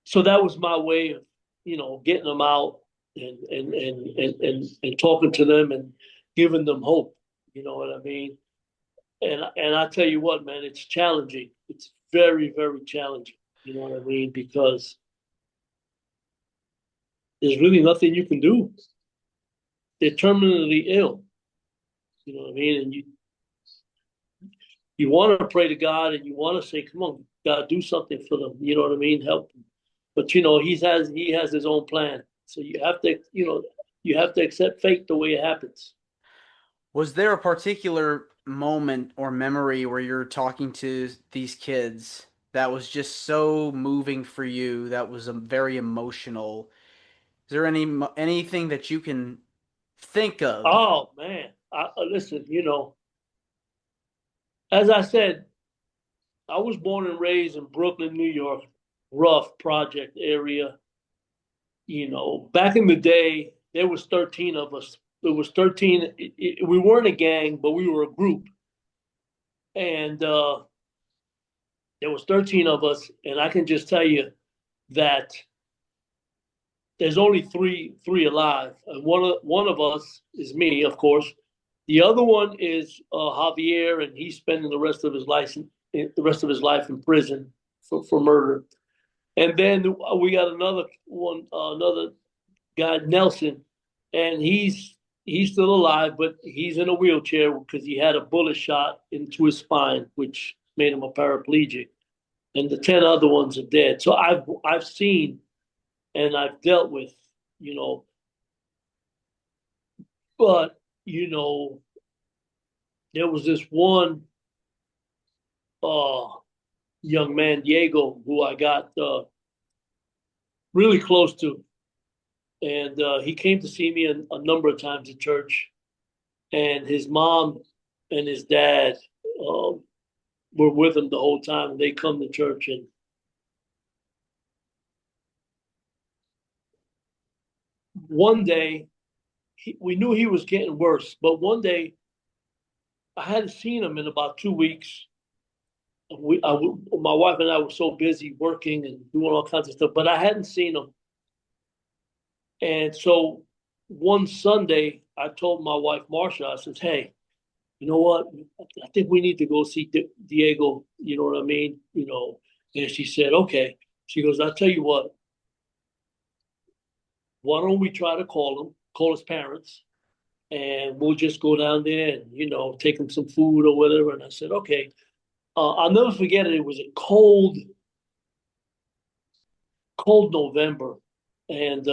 so that was my way of, getting them out and talking to them and giving them hope. You know what I mean? And I tell you what, man, it's challenging. It's very, very challenging. You know what I mean? Because there's really nothing you can do. They're terminally ill. You know what I mean? And you want to pray to God and you want to say, "Come on, God, do something for them." You know what I mean? Help them. But he has his own plan. So you have to accept fate the way it happens. Was there a particular moment or memory where you're talking to these kids that was just so moving for you, that was very emotional? Is there anything that you can think of? Oh man, listen. As I said, I was born and raised in Brooklyn, New York, rough project area. Back in the day, there was 13 of us. There was 13. We weren't a gang, but we were a group. And there was 13 of us. And I can just tell you that there's only three alive. And one of us is me, of course. The other one is Javier, and he's spending the rest of his life in prison for murder. And then we got another guy, Nelson, and he's still alive, but he's in a wheelchair because he had a bullet shot into his spine, which made him a paraplegic. And the 10 other ones are dead. So I've seen and I've dealt with, but there was this one young man, Diego, who I got really close to. And he came to see me a number of times at church. And his mom and his dad um, were with him the whole time. They come to church. And one day, we knew he was getting worse. But one day, I hadn't seen him in about 2 weeks. My wife and I were so busy working and doing all kinds of stuff, but I hadn't seen him. And so one Sunday, I told my wife, Marsha, I said, hey, you know what? I think we need to go see Diego. You know what I mean? And she said, okay. She goes, I'll tell you what. Why don't we try to call his parents, and we'll just go down there and, take him some food or whatever. And I said, okay. I'll never forget it. It was a cold November. And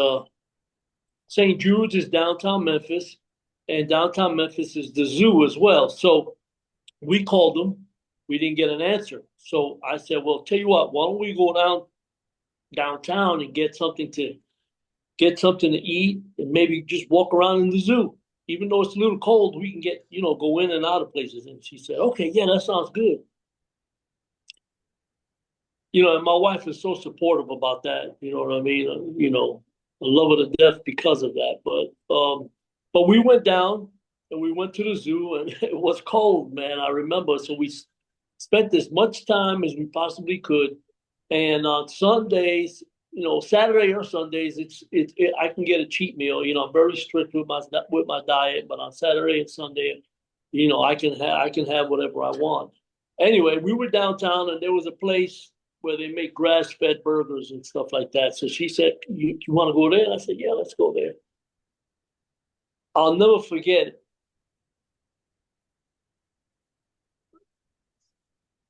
St. Jude's is downtown Memphis, and downtown Memphis is the zoo as well. So we called them. We didn't get an answer. So I said, well, tell you what, why don't we go downtown and get something to eat and maybe just walk around in the zoo. Even though it's a little cold, we can get, go in and out of places. And she said, okay, yeah, that sounds good. And my wife is so supportive about that. You know what I mean? I love her to death because of that. But we went down and we went to the zoo, and it was cold, man. I remember. So we spent as much time as we possibly could. And on Sundays, Saturday or Sundays, I can get a cheat meal. I'm very strict with my diet, but on Saturday and Sunday, I can have whatever I want. Anyway, we were downtown, and there was a place where they make grass-fed burgers and stuff like that. So she said, you want to go there? And I said, yeah, let's go there. I'll never forget it.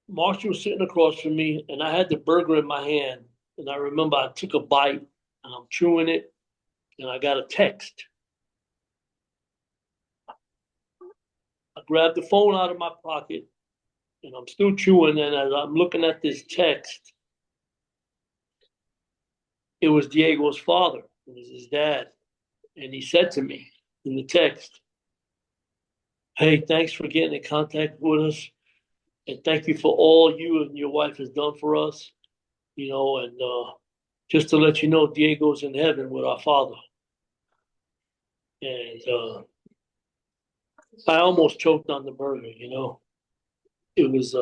Marshall was sitting across from me, and I had the burger in my hand. And I remember I took a bite, and I'm chewing it, and I got a text. I grabbed the phone out of my pocket, and I'm still chewing, and as I'm looking at this text, it was Diego's father. It was his dad. And he said to me in the text, hey, thanks for getting in contact with us. And thank you for all you and your wife has done for us. And just to let you know, Diego's in heaven with our Father. And I almost choked on the burger, It was,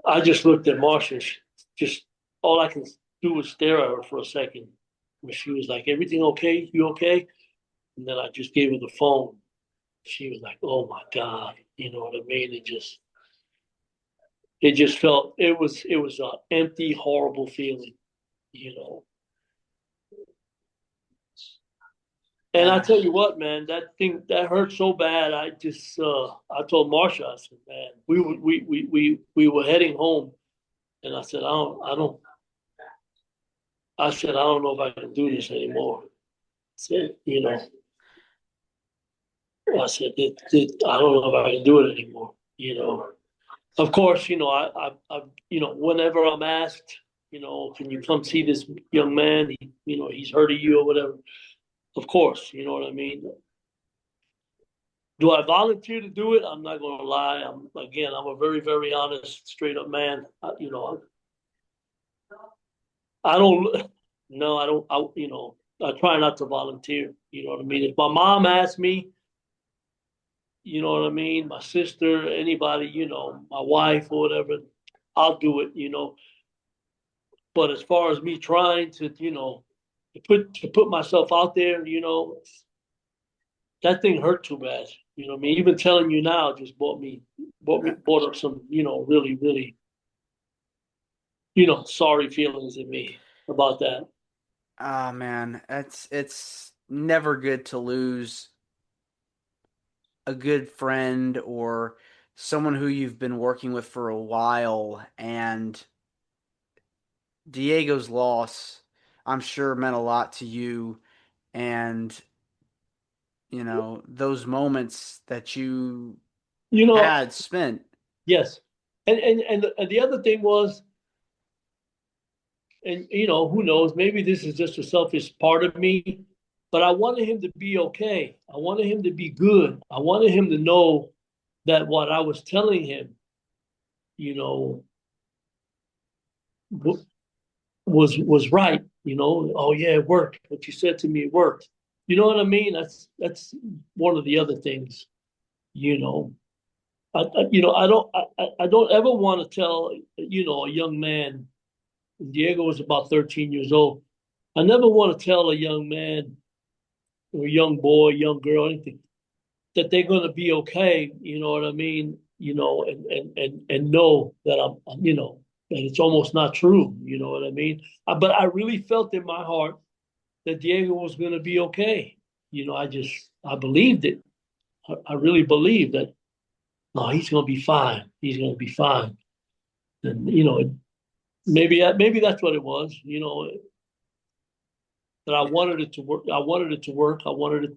I just looked at Marsha. Just all I can do was stare at her for a second. Where she was like, everything okay? You okay? And then I just gave her the phone. She was like, oh my God. You know what I mean? It just felt, it was an empty, horrible feeling, And I tell you what, man, that hurt so bad. I told Marsha, I said, man, we were heading home, and I said, I don't know if I can do this anymore. I said, I said, I don't know if I can do it anymore. Of course, whenever I'm asked, can you come see this young man? He's hurting you or whatever. Of course, you know what I mean? Do I volunteer to do it? I'm not going to lie. I'm a very, very honest, straight up man. I don't, no, I don't, I try not to volunteer. You know what I mean? If my mom asked me, you know what I mean? My sister, anybody, my wife or whatever, I'll do it, But as far as me trying to, to put myself out there, that thing hurt too bad. You know what I mean? Even telling you now just brought up some, really, really, sorry feelings in me about that. Ah, man, it's never good to lose a good friend or someone who you've been working with for a while. And Diego's loss, I'm sure, meant a lot to you. And, those moments that you You know, had spent. Yes. And the other thing was, and who knows, maybe this is just a selfish part of me, but I wanted him to be okay. I wanted him to be good. I wanted him to know that what I was telling him, you know, was right. Oh yeah, it worked. What you said to me, it worked. You know what I mean? That's one of the other things. You know, I don't ever want to tell a young man. Diego was about 13 years old. I never want to tell a young man or a young boy, young girl, anything that they're going to be okay. You know what I mean? And know that that it's almost not true. You know what I mean? But I really felt in my heart that Diego was going to be okay. I believed it. I really believed that. No, he's going to be fine. He's going to be fine. And maybe that's what it was. That I wanted it to work. I wanted it to work. I wanted it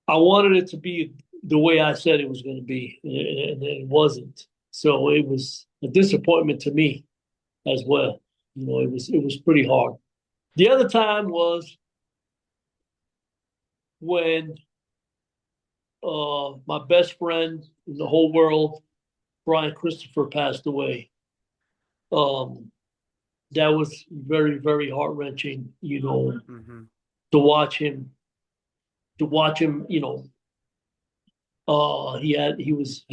I wanted it to be the way I said it was going to be, and it wasn't. So it was a disappointment to me as well. It was pretty hard. The other time was when my best friend in the whole world, Brian Christopher, passed away. That was very, very heart wrenching. Mm-hmm. To watch him. He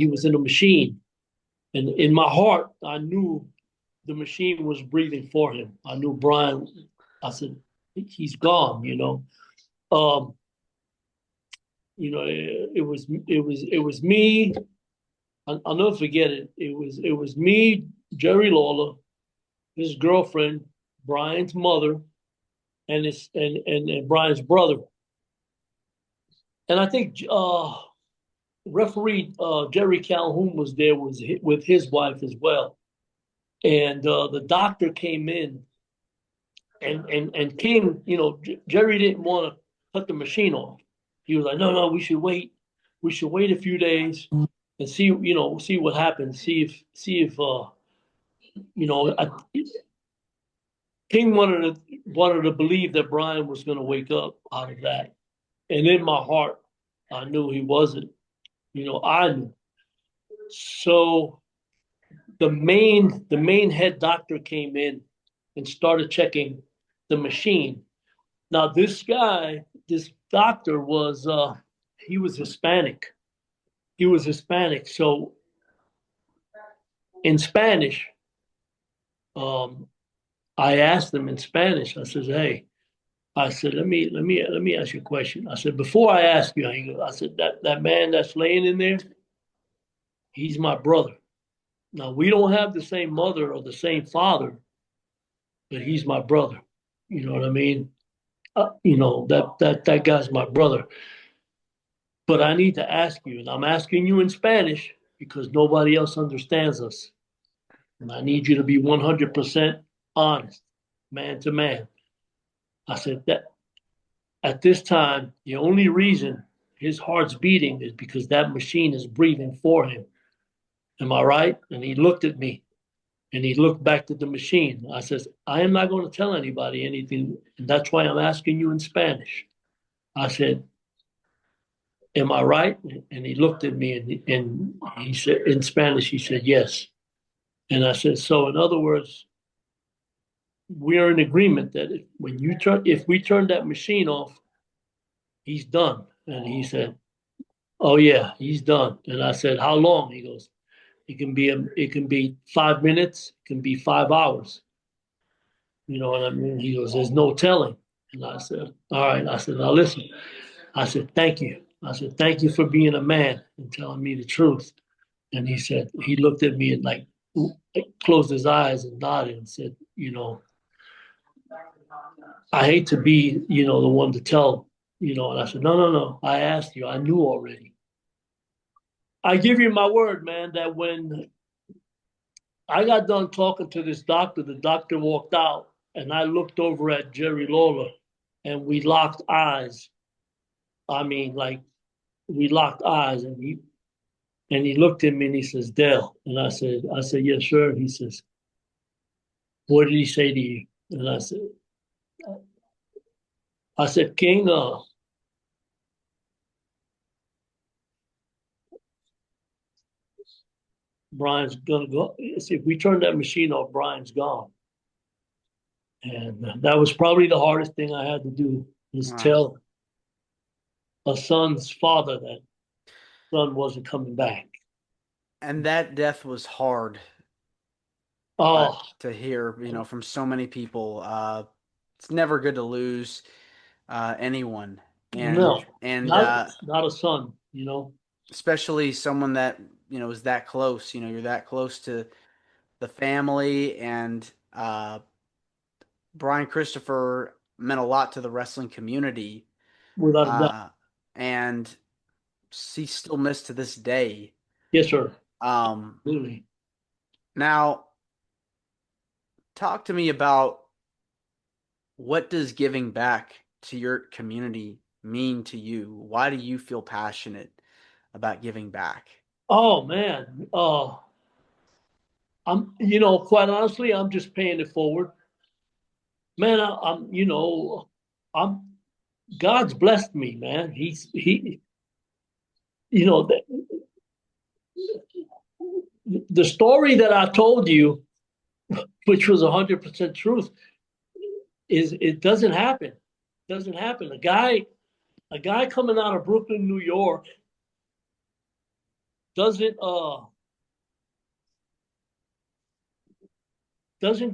was in a machine, and in my heart, I knew the machine was breathing for him. I knew Brian. I said, he's gone. It was me. I'll never forget it. It was me, Jerry Lawler, his girlfriend, Brian's mother, and Brian's brother. And I think referee Jerry Calhoun was there with his wife as well. And the doctor came in, and King, Jerry didn't want to cut the machine off. He was like, no, we should wait. We should wait a few days and see what happens. See if King wanted to believe that Brian was going to wake up out of that. And in my heart, I knew he wasn't. I knew. So the main head doctor came in and started checking the machine. Now this doctor he was Hispanic. He was Hispanic. So in Spanish, I asked him in Spanish. I said, "Hey," I said, let me ask you a question. I said, before I ask you, I said, that man that's laying in there, he's my brother. Now, we don't have the same mother or the same father, but he's my brother. You know what I mean? That guy's my brother. But I need to ask you, and I'm asking you in Spanish because nobody else understands us. And I need you to be 100% honest, man to man. I said that at this time, the only reason his heart's beating is because that machine is breathing for him. Am I right? And he looked at me and he looked back at the machine. I says, I am not going to tell anybody anything. And that's why I'm asking you in Spanish. I said, am I right? And he looked at me and he said, in Spanish, he said, yes. And I said, so in other words, we are in agreement that if we turn that machine off, he's done. And he said, oh yeah, he's done. And I said, how long? He goes, it can be 5 minutes, it can be 5 hours. You know what I mean? He goes, there's no telling. And I said, all right. I said, now listen. I said, thank you. I said, thank you for being a man and telling me the truth. And he said, he looked at me and closed his eyes and nodded and said, I hate to be, the one to tell, and I said, no. I asked you. I knew already. I give you my word, man, that when I got done talking to this doctor, the doctor walked out and I looked over at Jerry Lawler and we locked eyes. I mean, we locked eyes and And he looked at me and he says, Dale. And I said, yes, sir. He says, what did he say to you? And I said, King, Brian's gonna go. See, if we turn that machine off, Brian's gone. And that was probably the hardest thing I had to do, is tell a son's father that son wasn't coming back. And that death was hard to hear, from so many people. It's never good to lose anyone, not a son, especially someone that is that close. You're that close to the family, and Brian Christopher meant a lot to the wrestling community, without a doubt. And he's still missed to this day. Yes, sir. Absolutely. Now, talk to me about, what does giving back to your community mean to you? Why do you feel passionate about giving back? Oh man, I'm, quite honestly, I'm just paying it forward. Man, I'm God's blessed me, man. The story that I told you, which was 100% truth, is it doesn't happen. It doesn't happen. A guy coming out of Brooklyn, New York, doesn't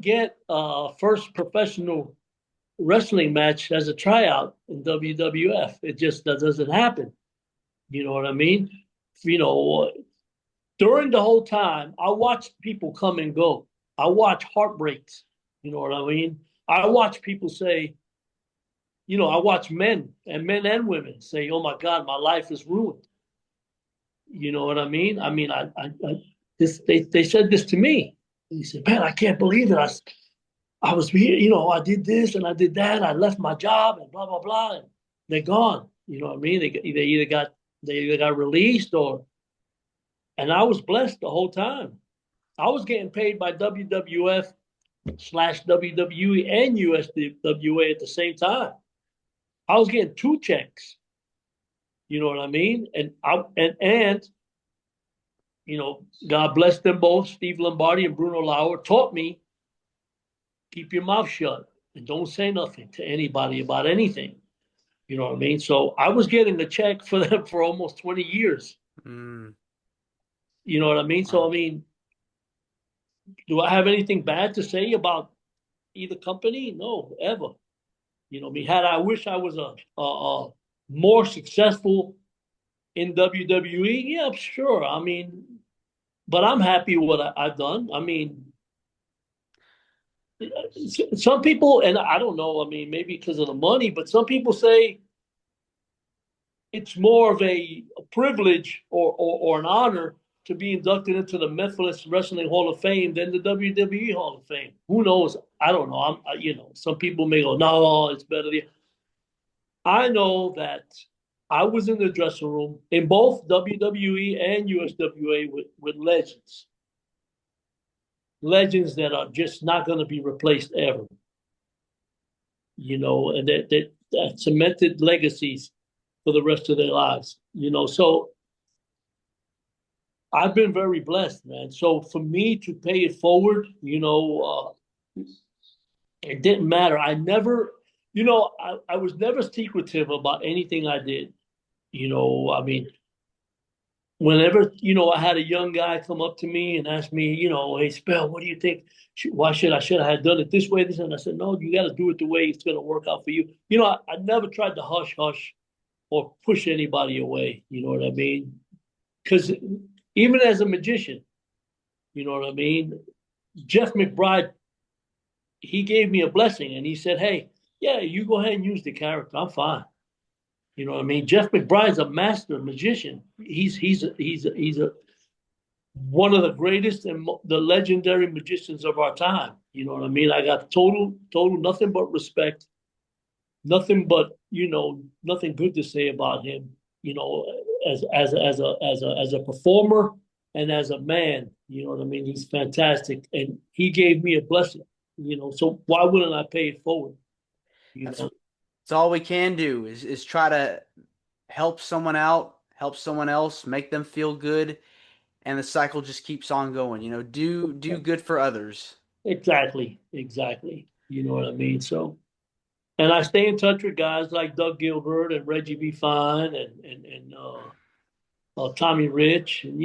get first professional wrestling match as a tryout in WWF. It just doesn't happen. You know what I mean? During the whole time, I watched people come and go. I watched heartbreaks. You know what I mean? I watch people say, I watch men and women say, "Oh my God, my life is ruined." You know what I mean? I mean, they said this to me. He said, "Man, I can't believe it. I was here, I did this and I did that. I left my job and blah blah blah, and they're gone." You know what I mean? They either got released or, and I was blessed the whole time. I was getting paid by WWF/WWE and USWA at the same time. I was getting 2 checks. You know what I mean? And God bless them both. Steve Lombardi and Bruno Lauer taught me, keep your mouth shut and don't say nothing to anybody about anything. You know what I mean? So I was getting a check for them for almost 20 years. You know what I mean? So, I mean, do I have anything bad to say about either company? No, ever. I mean, I wish I was a more successful in WWE, yeah, sure. I mean, but I'm happy with what I've done. I mean, some people, and I don't know, I mean, maybe because of the money, but some people say it's more of a privilege or an honor to be inducted into the Memphis Wrestling Hall of Fame than the WWE Hall of Fame. Who knows? I don't know. Some people may go, no, it's better. I know that I was in the dressing room in both WWE and USWA with legends. Legends that are just not going to be replaced ever. And that cemented legacies for the rest of their lives. So I've been very blessed, man. So for me to pay it forward, it didn't matter. I never, I was never secretive about anything I did. I mean, whenever, I had a young guy come up to me and ask me, hey, Spell, what do you think? Why should I have done it this way? This, and I said, no, you got to do it the way it's going to work out for you. I never tried to hush or push anybody away. You know what I mean? Because even as a magician, you know what I mean? Jeff McBride, he gave me a blessing and he said, hey, yeah, you go ahead and use the character. I'm fine. You know what I mean? Jeff McBride's a master magician. He's one of the greatest and the legendary magicians of our time. You know what I mean? I got total nothing but respect, nothing but nothing good to say about him. as a performer and as a man. You know what I mean? He's fantastic, and he gave me a blessing. So why wouldn't I pay it forward? That's all we can do is try to help someone out, help someone else, make them feel good, and the cycle just keeps on going. Do good for others. Exactly. You know what I mean? So, and I stay in touch with guys like Doug Gilbert and Reggie B. Fine and Tommy Rich, and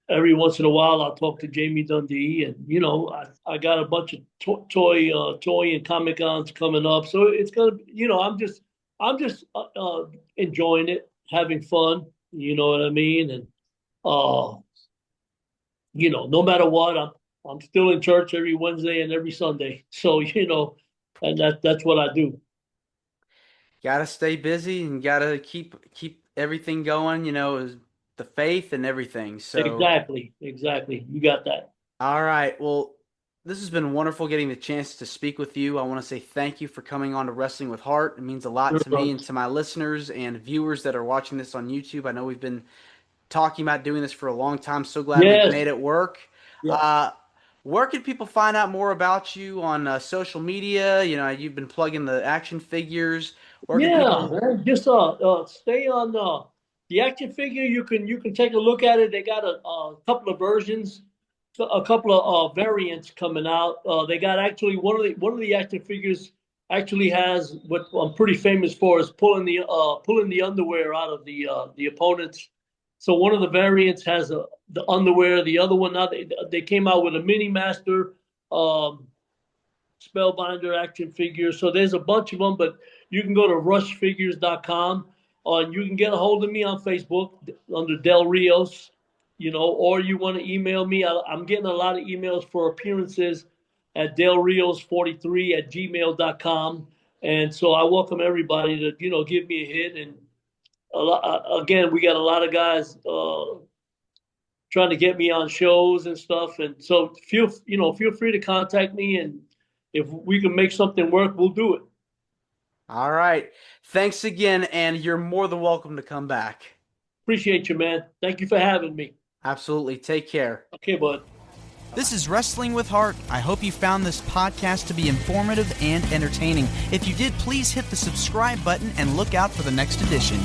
every once in a while I'll talk to Jamie Dundee, and I got a bunch of toy and Comic Cons coming up, so it's gonna, I'm just enjoying it, having fun. You know what I mean? And no matter what, I'm still in church every Wednesday and every Sunday. So and that's what I do. Gotta stay busy and gotta keep everything going. The faith and everything. So exactly. You got that. All right. Well, this has been wonderful getting the chance to speak with you. I want to say thank you for coming on to Wrestling with Heart. It means a lot to me and to my listeners and viewers that are watching this on YouTube. I know we've been talking about doing this for a long time. So glad we've made it work. Yeah. Where can people find out more about you on social media? You've been plugging the action figures. Man, just stay on the action figure. You can take a look at it. They got a couple of versions, a couple of variants coming out. They got actually one of the action figures actually has what I'm pretty famous for, is pulling the underwear out of the opponents. So one of the variants has the underwear. The other one, now they came out with a Mini Master Spellbinder action figure. So there's a bunch of them, but you can go to rushfigures.com, and you can get a hold of me on Facebook under Del Rios, or you want to email me. I'm getting a lot of emails for appearances at delrios43@gmail.com. And so I welcome everybody to, give me a hit. And again, we got a lot of guys trying to get me on shows and stuff. And so feel free to contact me, and if we can make something work, we'll do it. All right. Thanks again, and you're more than welcome to come back. Appreciate you, man. Thank you for having me. Absolutely. Take care. Okay, bud. This is Wrestling with Heart. I hope you found this podcast to be informative and entertaining. If you did, please hit the subscribe button and look out for the next edition.